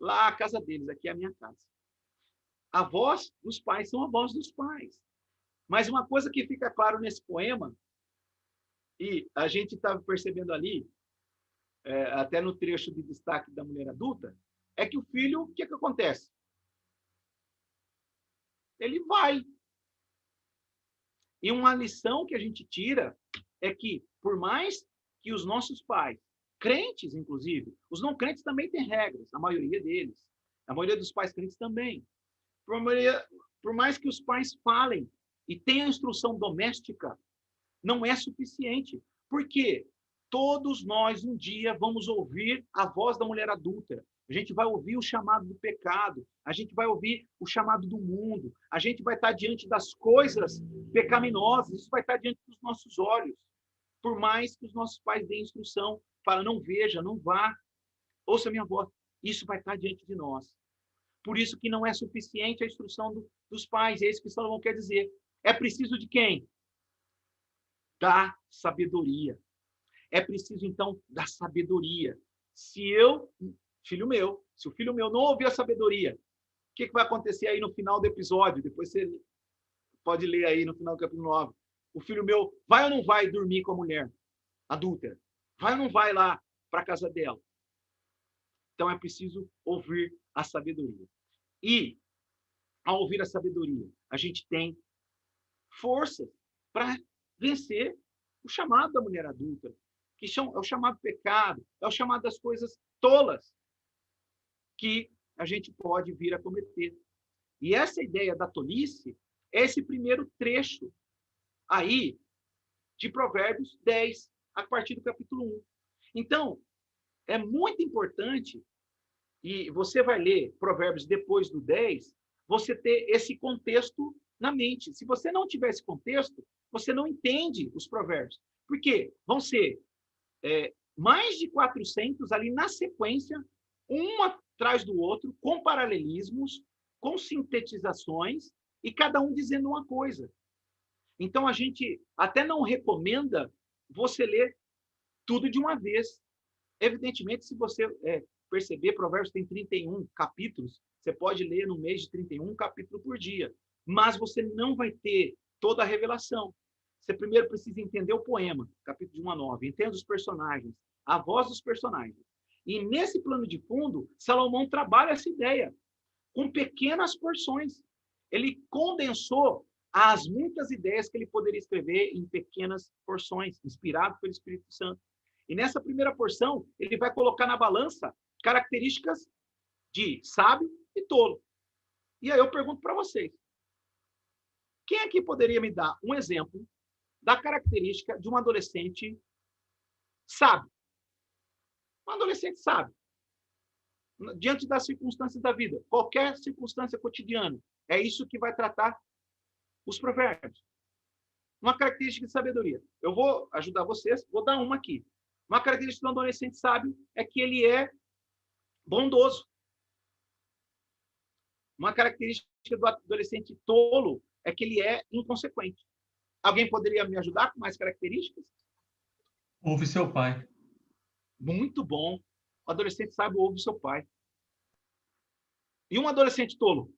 Lá a casa deles, aqui é a minha casa. A voz dos pais são a voz dos pais. Mas uma coisa que fica claro nesse poema, e a gente estava percebendo ali, até no trecho de destaque da mulher adulta, é que o filho, o que acontece? Ele vai. E uma lição que a gente tira é que, por mais que os nossos pais, crentes inclusive, os não crentes também têm regras, a maioria deles, a maioria dos pais crentes também. Por mais que os pais falem e tenham instrução doméstica, não é suficiente. Por quê? Todos nós, um dia, vamos ouvir a voz da mulher adúltera. A gente vai ouvir o chamado do pecado. A gente vai ouvir o chamado do mundo. A gente vai estar diante das coisas pecaminosas. Isso vai estar diante dos nossos olhos. Por mais que os nossos pais deem instrução, falam, não veja, não vá, ouça a minha voz. Isso vai estar diante de nós. Por isso que não é suficiente a instrução dos pais. É isso que Salomão quer dizer. É preciso de quem? Da sabedoria. É preciso, então, da sabedoria. Se o filho meu não ouvir a sabedoria, o que vai acontecer aí no final do episódio? Depois você pode ler aí no final do capítulo 9. O filho meu vai ou não vai dormir com a mulher adúltera? Vai ou não vai lá para a casa dela? Então, é preciso ouvir a sabedoria. E, ao ouvir a sabedoria, a gente tem força para vencer o chamado da mulher adúltera, que é o chamado pecado, é o chamado das coisas tolas que a gente pode vir a cometer. E essa ideia da tolice é esse primeiro trecho aí de Provérbios 10, a partir do capítulo 1. Então, é muito importante, e você vai ler Provérbios depois do 10, você ter esse contexto na mente. Se você não tiver esse contexto, você não entende os provérbios. Por quê? Vão ser mais de 400 ali na sequência, um atrás do outro, com paralelismos, com sintetizações, e cada um dizendo uma coisa. Então, a gente até não recomenda você ler tudo de uma vez. Evidentemente, se você perceber, Provérbios tem 31 capítulos, você pode ler no mês de 31 capítulo por dia, mas você não vai ter toda a revelação. Você primeiro precisa entender o poema, capítulo de 1 a 9, entenda os personagens, a voz dos personagens. E nesse plano de fundo, Salomão trabalha essa ideia com pequenas porções. Ele condensou as muitas ideias que ele poderia escrever em pequenas porções, inspirado pelo Espírito Santo. E nessa primeira porção, ele vai colocar na balança características de sábio e tolo. E aí eu pergunto para vocês, quem aqui poderia me dar um exemplo da característica de um adolescente sábio? Um adolescente sábio. Diante das circunstâncias da vida, qualquer circunstância cotidiana, é isso que vai tratar os provérbios. Uma característica de sabedoria. Eu vou ajudar vocês, vou dar uma aqui. Uma característica do adolescente sábio é que ele é bondoso. Uma característica do adolescente tolo é que ele é inconsequente. Alguém poderia me ajudar com mais características? Ouve seu pai. Muito bom. O adolescente sábio ouve seu pai. E um adolescente tolo?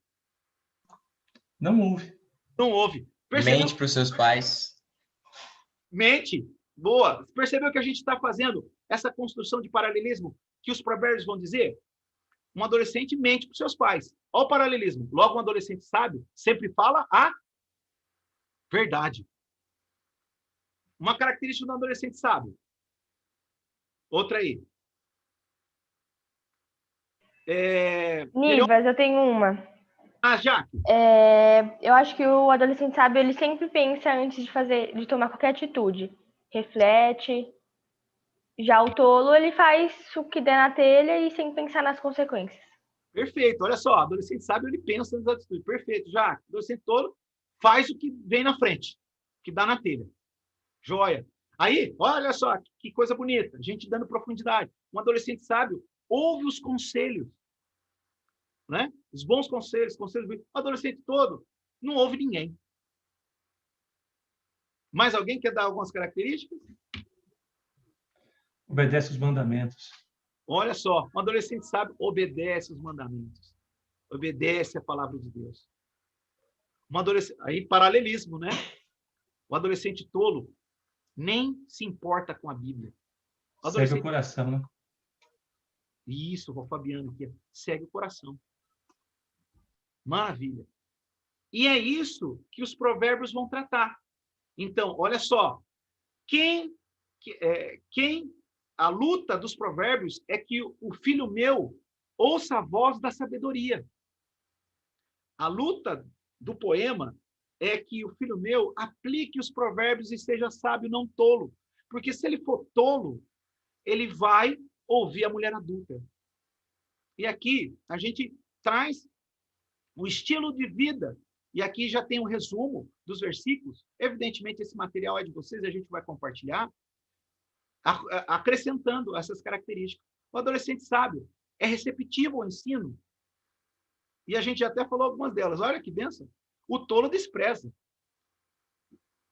Não ouve. Não ouve. Percebeu? Mente para os seus pais. Mente. Boa. Percebeu que a gente está fazendo essa construção de paralelismo que os provérbios vão dizer? Um adolescente mente para os seus pais. Olha o paralelismo. Logo, um adolescente sábio sempre fala a verdade. Uma característica do adolescente sábio. Outra aí. Nivas, eu tenho uma. Jaque. Eu acho que o adolescente sábio, ele sempre pensa antes de tomar qualquer atitude. Reflete. Já o tolo, ele faz o que der na telha e sem pensar nas consequências. Perfeito. Olha só, adolescente sábio, ele pensa nas atitudes. Perfeito, Jaque. Adolescente tolo faz o que vem na frente, que dá na telha. Joia. Aí, olha só, que coisa bonita. A gente dando profundidade. Um adolescente sábio ouve os conselhos, né? Os bons conselhos, o adolescente todo não ouve ninguém. Mais alguém quer dar algumas características? Obedece os mandamentos. Olha só, um adolescente sábio obedece os mandamentos. Obedece a palavra de Deus. Aí, paralelismo, né? O adolescente tolo nem se importa com a Bíblia. Segue o coração, né? Isso, o Fabiano aqui. Segue o coração. Maravilha. E é isso que os provérbios vão tratar. Então, olha só. A luta dos provérbios é que o filho meu ouça a voz da sabedoria. A luta do poema é que o filho meu aplique os provérbios e seja sábio, não tolo. Porque se ele for tolo, ele vai ouvir a mulher adulta. E aqui a gente traz o estilo de vida. E aqui já tem um resumo dos versículos. Evidentemente, esse material é de vocês, a gente vai compartilhar, acrescentando essas características. O adolescente sábio é receptivo ao ensino. E a gente já até falou algumas delas. Olha que bênção. O tolo despreza.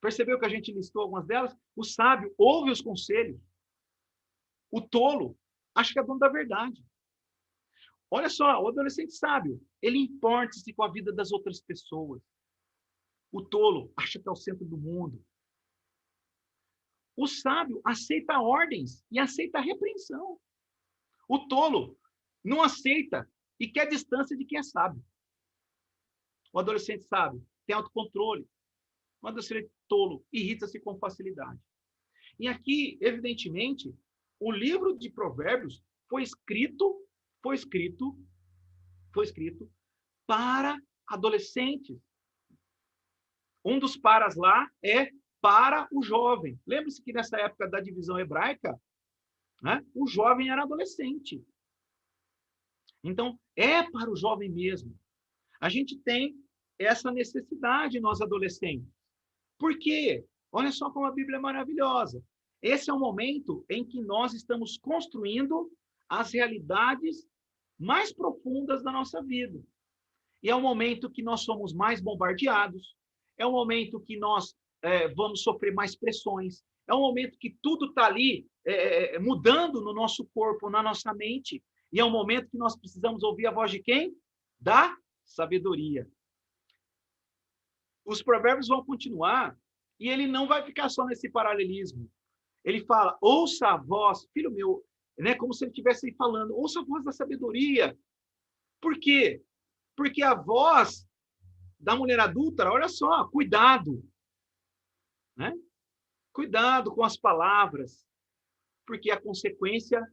Percebeu que a gente listou algumas delas? O sábio ouve os conselhos. O tolo acha que é dono da verdade. Olha só, o adolescente sábio, ele importa-se com a vida das outras pessoas. O tolo acha que é o centro do mundo. O sábio aceita ordens e aceita a repreensão. O tolo não aceita e quer distância de quem é sábio. O adolescente sábio tem autocontrole. O adolescente tolo irrita-se com facilidade. E aqui, evidentemente, o livro de Provérbios foi escrito para adolescentes. Um dos paras lá é para o jovem. Lembre-se que nessa época da divisão hebraica, né, o jovem era adolescente. Então, é para o jovem mesmo. A gente tem essa necessidade, nós adolescentes. Por quê? Olha só como a Bíblia é maravilhosa. Esse é o momento em que nós estamos construindo as realidades mais profundas da nossa vida. E é o momento que nós somos mais bombardeados, é o momento que nós vamos sofrer mais pressões, é o momento que tudo está ali mudando no nosso corpo, na nossa mente, e é o momento que nós precisamos ouvir a voz de quem? Da sabedoria. Os provérbios vão continuar, e ele não vai ficar só nesse paralelismo. Ele fala, ouça a voz, filho meu, né, como se ele estivesse falando, ouça a voz da sabedoria. Por quê? Porque a voz da mulher adúltera, olha só, cuidado. Né? Cuidado com as palavras, porque a consequência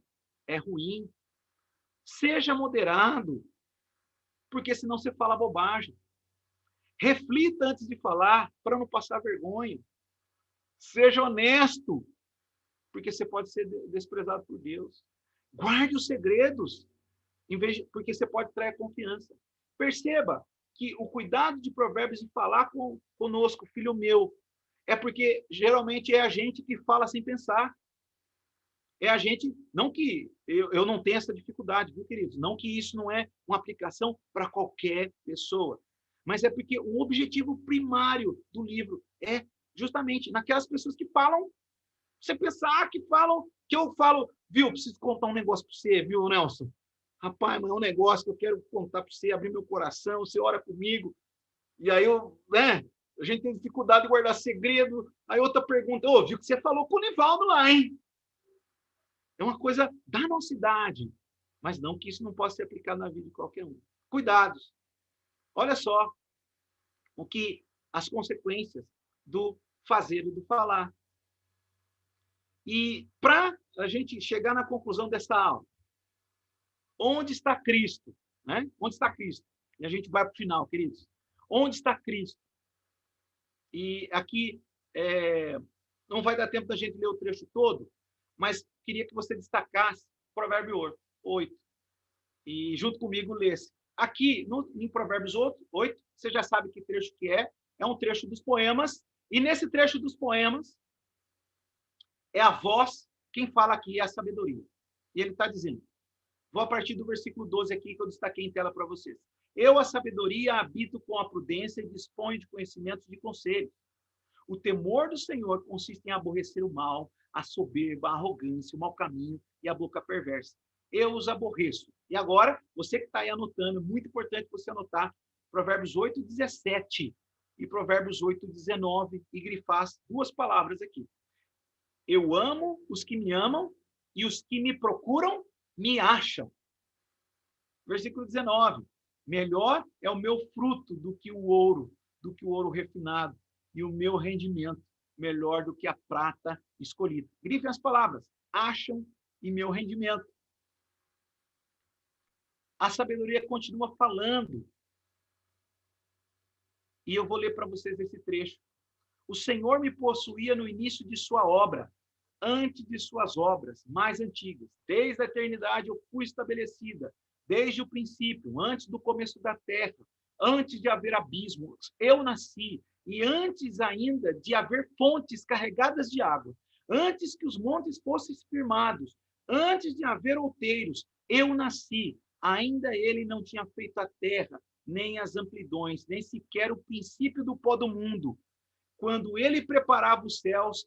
é ruim. Seja moderado, porque senão você fala bobagem. Reflita antes de falar, para não passar vergonha. Seja honesto, porque você pode ser desprezado por Deus. Guarde os segredos, porque você pode trair a confiança. Perceba que o cuidado de Provérbios de falar conosco, filho meu, é porque geralmente é a gente que fala sem pensar. É a gente, não que eu não tenha essa dificuldade, viu, queridos? Não que isso não é uma aplicação para qualquer pessoa, mas é porque o objetivo primário do livro é justamente naquelas pessoas que falam, você pensar que falam, que eu falo, viu, preciso contar um negócio para você, viu, Nelson? Rapaz, mas é um negócio que eu quero contar para você, abrir meu coração, você ora comigo, e aí a gente tem dificuldade de guardar segredo. Aí outra pergunta, viu que você falou com o Nivaldo lá, hein? É uma coisa da nossa idade, mas não que isso não possa ser aplicado na vida de qualquer um. Cuidados. Olha só as consequências do fazer e do falar. E para a gente chegar na conclusão dessa aula, onde está Cristo? Né? Onde está Cristo? E a gente vai para o final, queridos. Onde está Cristo? E aqui não vai dar tempo da gente ler o trecho todo, mas queria que você destacasse Provérbio 8 e junto comigo lesse. Aqui, em Provérbios 8, você já sabe que trecho que é um trecho dos poemas, e nesse trecho dos poemas é a voz, quem fala aqui é a sabedoria. E ele está dizendo, vou a partir do versículo 12 aqui, que eu destaquei em tela para vocês. Eu, a sabedoria, habito com a prudência e disponho de conhecimentos de conselho. O temor do Senhor consiste em aborrecer o mal, a soberba, a arrogância, o mau caminho e a boca perversa. Eu os aborreço. E agora, você que está aí anotando, muito importante você anotar Provérbios 8, 17 e Provérbios 8, 19 e grifar duas palavras aqui. Eu amo os que me amam e os que me procuram me acham. Versículo 19. Melhor é o meu fruto do que o ouro refinado, e o meu rendimento melhor do que a prata escolhida. Grifem as palavras, acham e meu rendimento. A sabedoria continua falando. E eu vou ler para vocês esse trecho. O Senhor me possuía no início de sua obra, antes de suas obras mais antigas. Desde a eternidade eu fui estabelecida, desde o princípio, antes do começo da terra, antes de haver abismos, eu nasci, e antes ainda de haver fontes carregadas de água, antes que os montes fossem firmados, antes de haver outeiros, eu nasci. Ainda ele não tinha feito a terra, nem as amplidões, nem sequer o princípio do pó do mundo. Quando ele preparava os céus,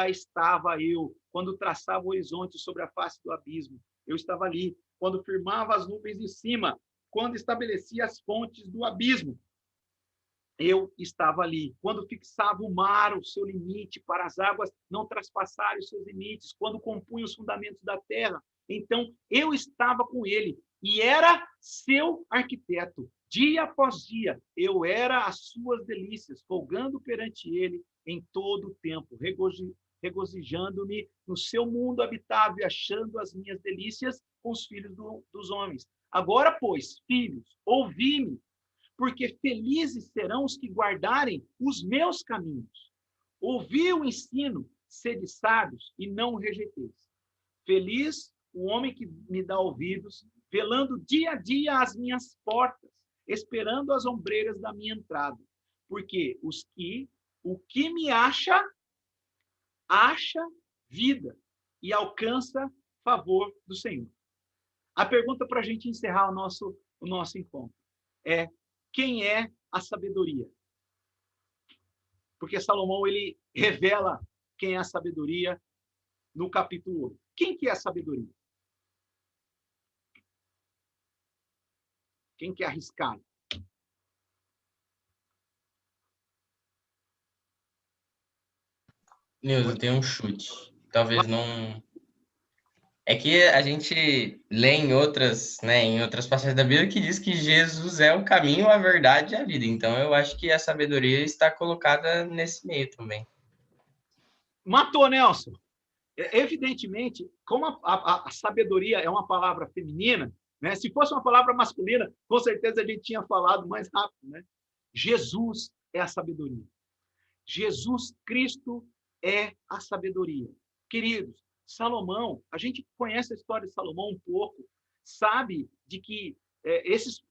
estava eu. Quando traçava o horizonte sobre a face do abismo, eu estava ali. Quando firmava as nuvens de cima, quando estabelecia as fontes do abismo, eu estava ali. Quando fixava o mar, o seu limite, para as águas não traspassarem os seus limites, quando compunha os fundamentos da terra, então eu estava com ele e era seu arquiteto. Dia após dia, eu era as suas delícias, folgando perante ele em todo o tempo, regozijando-me no seu mundo habitável e achando as minhas delícias com os filhos dos homens. Agora, pois, filhos, ouvi-me, porque felizes serão os que guardarem os meus caminhos. Ouvi o ensino, sede sábios e não o rejeiteis. Feliz o homem que me dá ouvidos, velando dia a dia as minhas portas, esperando as ombreiras da minha entrada. Porque o que me acha vida e alcança favor do Senhor. A pergunta para a gente encerrar o nosso encontro é: quem é a sabedoria? Porque Salomão ele revela quem é a sabedoria no capítulo 8. Quem que é a sabedoria? Quem quer arriscar? Nilson, tem um chute. Talvez não. É que a gente lê em outras passagens da Bíblia que diz que Jesus é o caminho, a verdade e a vida. Então eu acho que a sabedoria está colocada nesse meio também. Matou, Nelson. Evidentemente, como a sabedoria é uma palavra feminina, né? Se fosse uma palavra masculina, com certeza a gente tinha falado mais rápido, né? Jesus é a sabedoria. Jesus Cristo é a sabedoria. Queridos, Salomão, a gente conhece a história de Salomão um pouco, sabe de que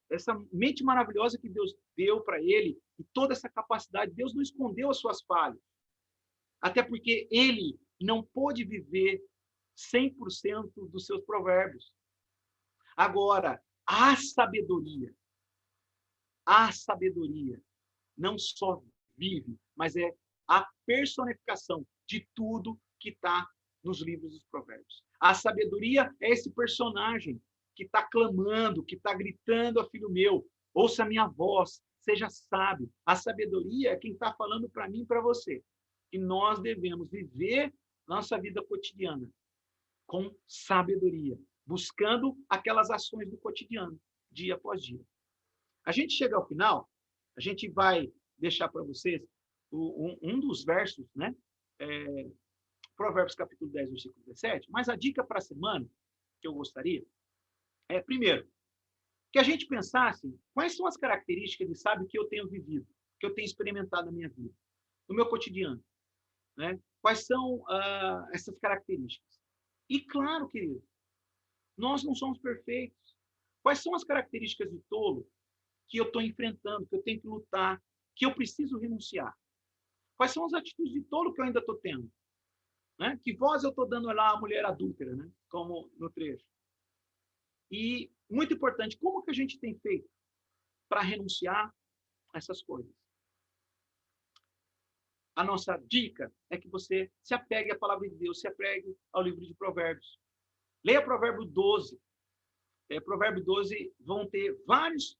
essa mente maravilhosa que Deus deu para ele e toda essa capacidade, Deus não escondeu as suas falhas. Até porque ele não pôde viver 100% dos seus provérbios. Agora, a sabedoria não só vive, mas é a personificação de tudo que está nos livros dos provérbios. A sabedoria é esse personagem que está clamando, que está gritando: filho meu, ouça a minha voz, seja sábio. A sabedoria é quem está falando para mim e para você que nós devemos viver nossa vida cotidiana com sabedoria, buscando aquelas ações do cotidiano, dia após dia. A gente chega ao final, a gente vai deixar para vocês um dos versos, né? Provérbios capítulo 10, versículo 17, mas a dica para a semana que eu gostaria é, primeiro, que a gente pensasse quais são as características de sábio que eu tenho vivido, que eu tenho experimentado na minha vida, no meu cotidiano. Né? Quais são essas características? E claro, querido, nós não somos perfeitos. Quais são as características de tolo que eu estou enfrentando, que eu tenho que lutar, que eu preciso renunciar? Quais são as atitudes de tolo que eu ainda estou tendo? Né? Que voz eu estou dando lá à mulher adúltera, né? Como no trecho? E, muito importante, como que a gente tem feito para renunciar a essas coisas? A nossa dica é que você se apegue à palavra de Deus, se apegue ao livro de Provérbios. Leia Provérbio 12. Provérbio 12 vão ter vários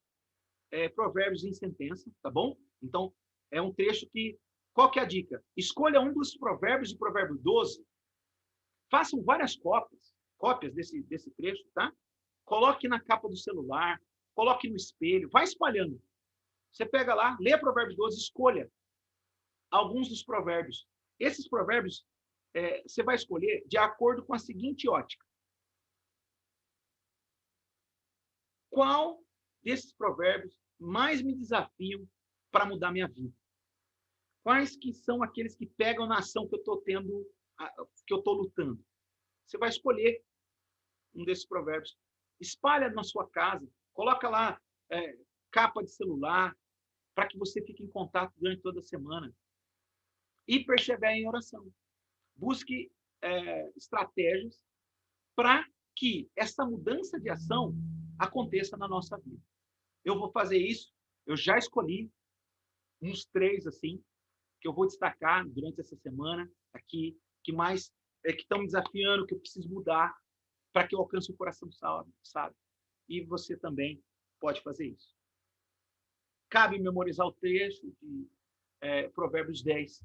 provérbios em sentença, tá bom? Então, é um trecho que... Qual que é a dica? Escolha um dos provérbios de Provérbio 12, façam várias cópias desse trecho, tá? Coloque na capa do celular, coloque no espelho, vai espalhando. Você pega lá, lê Provérbio 12, escolha alguns dos provérbios. Esses provérbios você vai escolher de acordo com a seguinte ótica. Qual desses provérbios mais me desafiam para mudar minha vida? Quais que são aqueles que pegam na ação que eu estou tendo, que eu estou lutando? Você vai escolher um desses provérbios. Espalha na sua casa, coloca lá capa de celular, para que você fique em contato durante toda a semana. E persevere em oração. Busque estratégias para que essa mudança de ação aconteça na nossa vida. Eu vou fazer isso, eu já escolhi uns 3 assim, que eu vou destacar durante essa semana aqui, que mais que estão me desafiando, que eu preciso mudar para que eu alcance o coração sábio. E você também pode fazer isso. Cabe memorizar o trecho de Provérbios 10.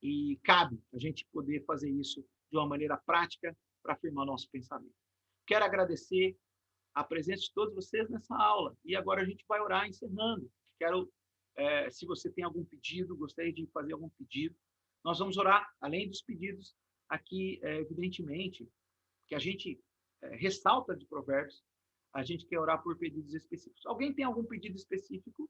E cabe a gente poder fazer isso de uma maneira prática para afirmar nosso pensamento. Quero agradecer a presença de todos vocês nessa aula. E agora a gente vai orar encerrando. Quero, se você tem algum pedido, gostaria de fazer algum pedido, nós vamos orar, além dos pedidos aqui, evidentemente, que a gente ressalta de Provérbios, a gente quer orar por pedidos específicos. Alguém tem algum pedido específico?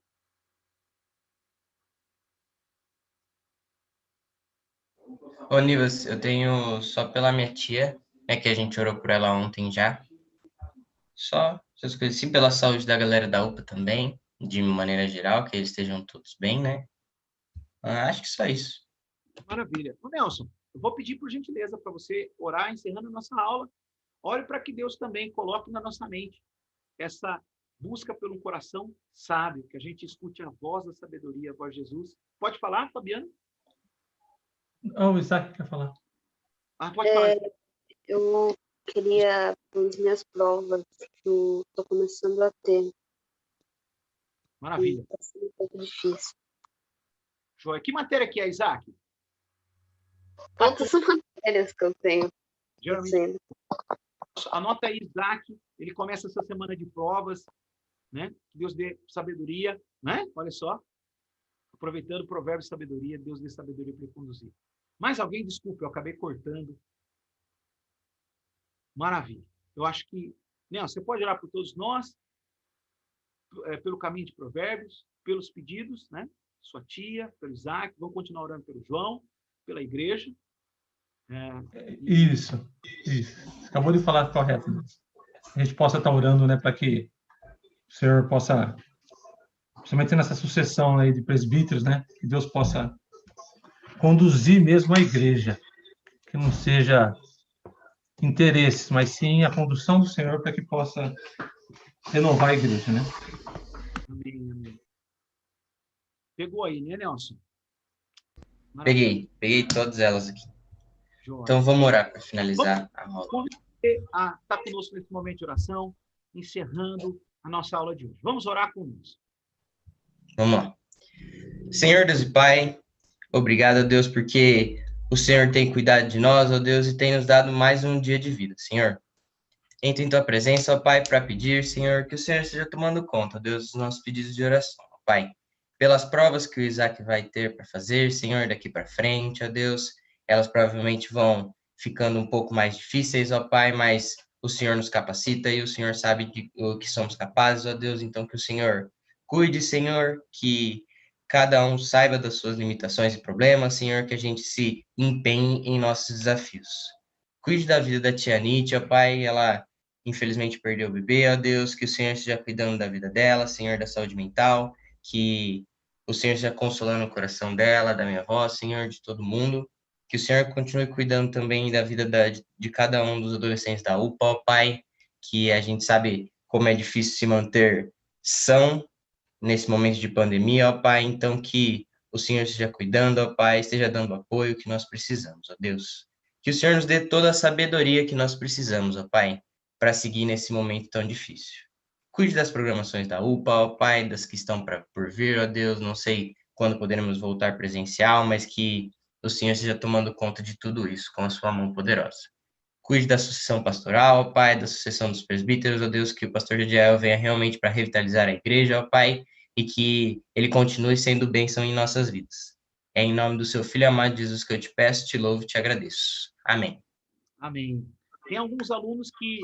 Ô, Nivas, eu tenho só pela minha tia, né, que a gente orou por ela ontem já. Só essas coisas assim, pela saúde da galera da UPA também, de maneira geral, que eles estejam todos bem, né? Acho que só isso. Maravilha. Ô, Nelson, eu vou pedir por gentileza para você orar, encerrando a nossa aula. Ore para que Deus também coloque na nossa mente essa busca pelo coração sábio, que a gente escute a voz da sabedoria, a voz de Jesus. Pode falar, Fabiano? O Isaac quer falar. Pode falar. Eu queria as minhas provas que eu estou começando a ter. Maravilha. Está sendo um pouco difícil. Joia. Que matéria que é, Isaac? Todas as matérias que eu tenho. Geralmente, anota aí, Isaac. Ele começa essa semana de provas, né? Que Deus dê sabedoria, né? Olha só. Aproveitando o provérbio de sabedoria, Deus dê sabedoria para ele conduzir. Mais alguém? Desculpe, eu acabei cortando. Maravilha. Eu acho que, Nelson, você pode orar por todos nós, pelo caminho de provérbios, pelos pedidos, né? Sua tia, pelo Isaac, vamos continuar orando pelo João, pela igreja. Isso. Acabou de falar correto. A gente possa estar orando, né, para que o Senhor possa, principalmente nessa sucessão aí de presbíteros, né, que Deus possa conduzir mesmo a igreja, que não seja interesses, mas sim a condução do Senhor para que possa renovar a igreja, né? Amém, amém. Pegou aí, né, Nelson? Peguei todas elas aqui. Joia. Então vamos orar para finalizar a aula. Convido você a estar conosco nesse momento de oração, encerrando a nossa aula de hoje. Vamos orar conosco. Vamos lá. Senhor Deus e Pai, obrigado, Deus, porque o Senhor tem cuidado de nós, ó Deus, e tem nos dado mais um dia de vida, Senhor. Entra em tua presença, ó Pai, para pedir, Senhor, que o Senhor esteja tomando conta, ó Deus, dos nossos pedidos de oração, ó Pai. Pelas provas que o Isaac vai ter para fazer, Senhor, daqui para frente, ó Deus, elas provavelmente vão ficando um pouco mais difíceis, ó Pai, mas o Senhor nos capacita e o Senhor sabe de o que somos capazes, ó Deus, então que o Senhor cuide, Senhor, que cada um saiba das suas limitações e problemas, Senhor, que a gente se empenhe em nossos desafios. Cuide da vida da tia Nietzsche, ó Pai, ela infelizmente perdeu o bebê, ó Deus, que o Senhor esteja cuidando da vida dela, Senhor, da saúde mental, que o Senhor esteja consolando o coração dela, da minha avó, Senhor, de todo mundo, que o Senhor continue cuidando também da vida de cada um dos adolescentes da UPA, ó Pai, que a gente sabe como é difícil se manter são nesse momento de pandemia, ó Pai, então que o Senhor esteja cuidando, ó Pai, esteja dando o apoio que nós precisamos, ó Deus. Que o Senhor nos dê toda a sabedoria que nós precisamos, ó Pai, para seguir nesse momento tão difícil. Cuide das programações da UPA, ó Pai, das que estão por vir, ó Deus, não sei quando poderemos voltar presencial, mas que o Senhor esteja tomando conta de tudo isso com a sua mão poderosa. Cuide da sucessão pastoral, ó Pai, da sucessão dos presbíteros, ó Deus, que o pastor Jadiel venha realmente para revitalizar a igreja, ó Pai, e que ele continue sendo bênção em nossas vidas. É em nome do seu Filho amado Jesus que eu te peço, te louvo e te agradeço. Amém. Amém. Tem alguns alunos que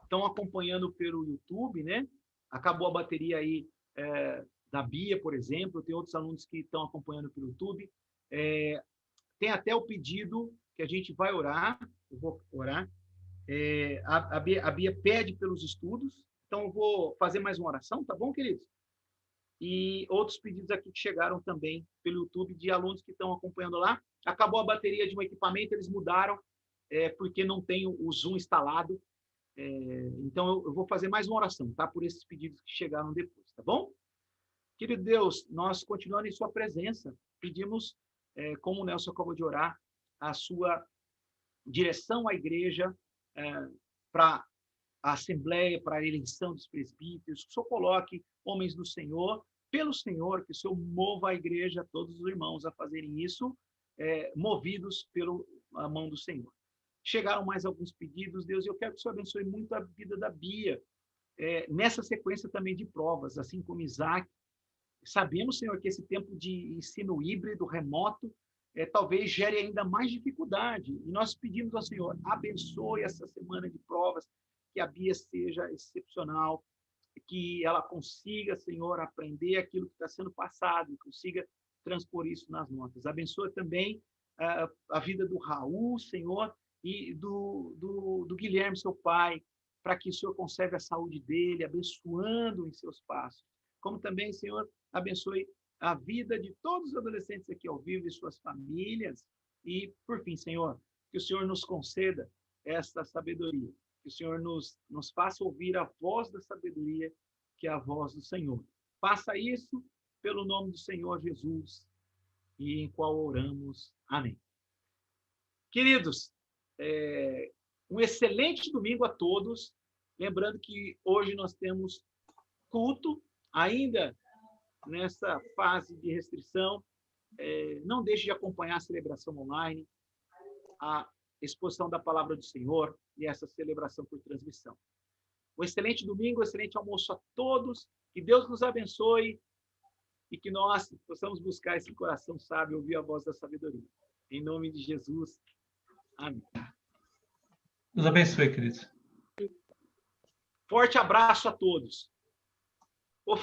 estão acompanhando pelo YouTube, né? Acabou a bateria aí da Bia, por exemplo. Tem outros alunos que estão acompanhando pelo YouTube. Tem até o pedido que a gente vai orar. Eu vou orar. A Bia pede pelos estudos. Então, eu vou fazer mais uma oração, tá bom, queridos? E outros pedidos aqui que chegaram também pelo YouTube de alunos que estão acompanhando lá. Acabou a bateria de um equipamento, eles mudaram, porque não tem o Zoom instalado. Então, eu vou fazer mais uma oração, tá? Por esses pedidos que chegaram depois, tá bom? Querido Deus, nós continuando em sua presença, pedimos, como o Nelson acabou de orar, a sua direção à igreja para a Assembleia, para a eleição dos presbíteros, que o Senhor coloque homens do Senhor, pelo Senhor, que o Senhor mova a igreja, todos os irmãos a fazerem isso, movidos pela mão do Senhor. Chegaram mais alguns pedidos, Deus, e eu quero que o Senhor abençoe muito a vida da Bia, nessa sequência também de provas, assim como Isaac, Sabemos, Senhor, que esse tempo de ensino híbrido, remoto, talvez gere ainda mais dificuldade. E nós pedimos ao Senhor, abençoe essa semana de provas, que a Bia seja excepcional, que ela consiga, Senhor, aprender aquilo que está sendo passado, e consiga transpor isso nas notas. Abençoa também a vida do Raul, Senhor, e do Guilherme, seu pai, para que o Senhor conserve a saúde dele, abençoando em seus passos. Como também, Senhor, abençoe a vida de todos os adolescentes aqui ao vivo e suas famílias. E, por fim, Senhor, que o Senhor nos conceda esta sabedoria, que o Senhor nos faça ouvir a voz da sabedoria, que é a voz do Senhor. Faça isso pelo nome do Senhor Jesus, e em qual oramos. Amém. Queridos, um excelente domingo a todos. Lembrando que hoje nós temos culto, ainda nessa fase de restrição. Não deixe de acompanhar a celebração online, a exposição da Palavra do Senhor e essa celebração por transmissão. Um excelente domingo, um excelente almoço a todos. Que Deus nos abençoe e que nós possamos buscar esse coração sábio, ouvir a voz da sabedoria. Em nome de Jesus. Amém. Deus abençoe, queridos. Forte abraço a todos. Ô,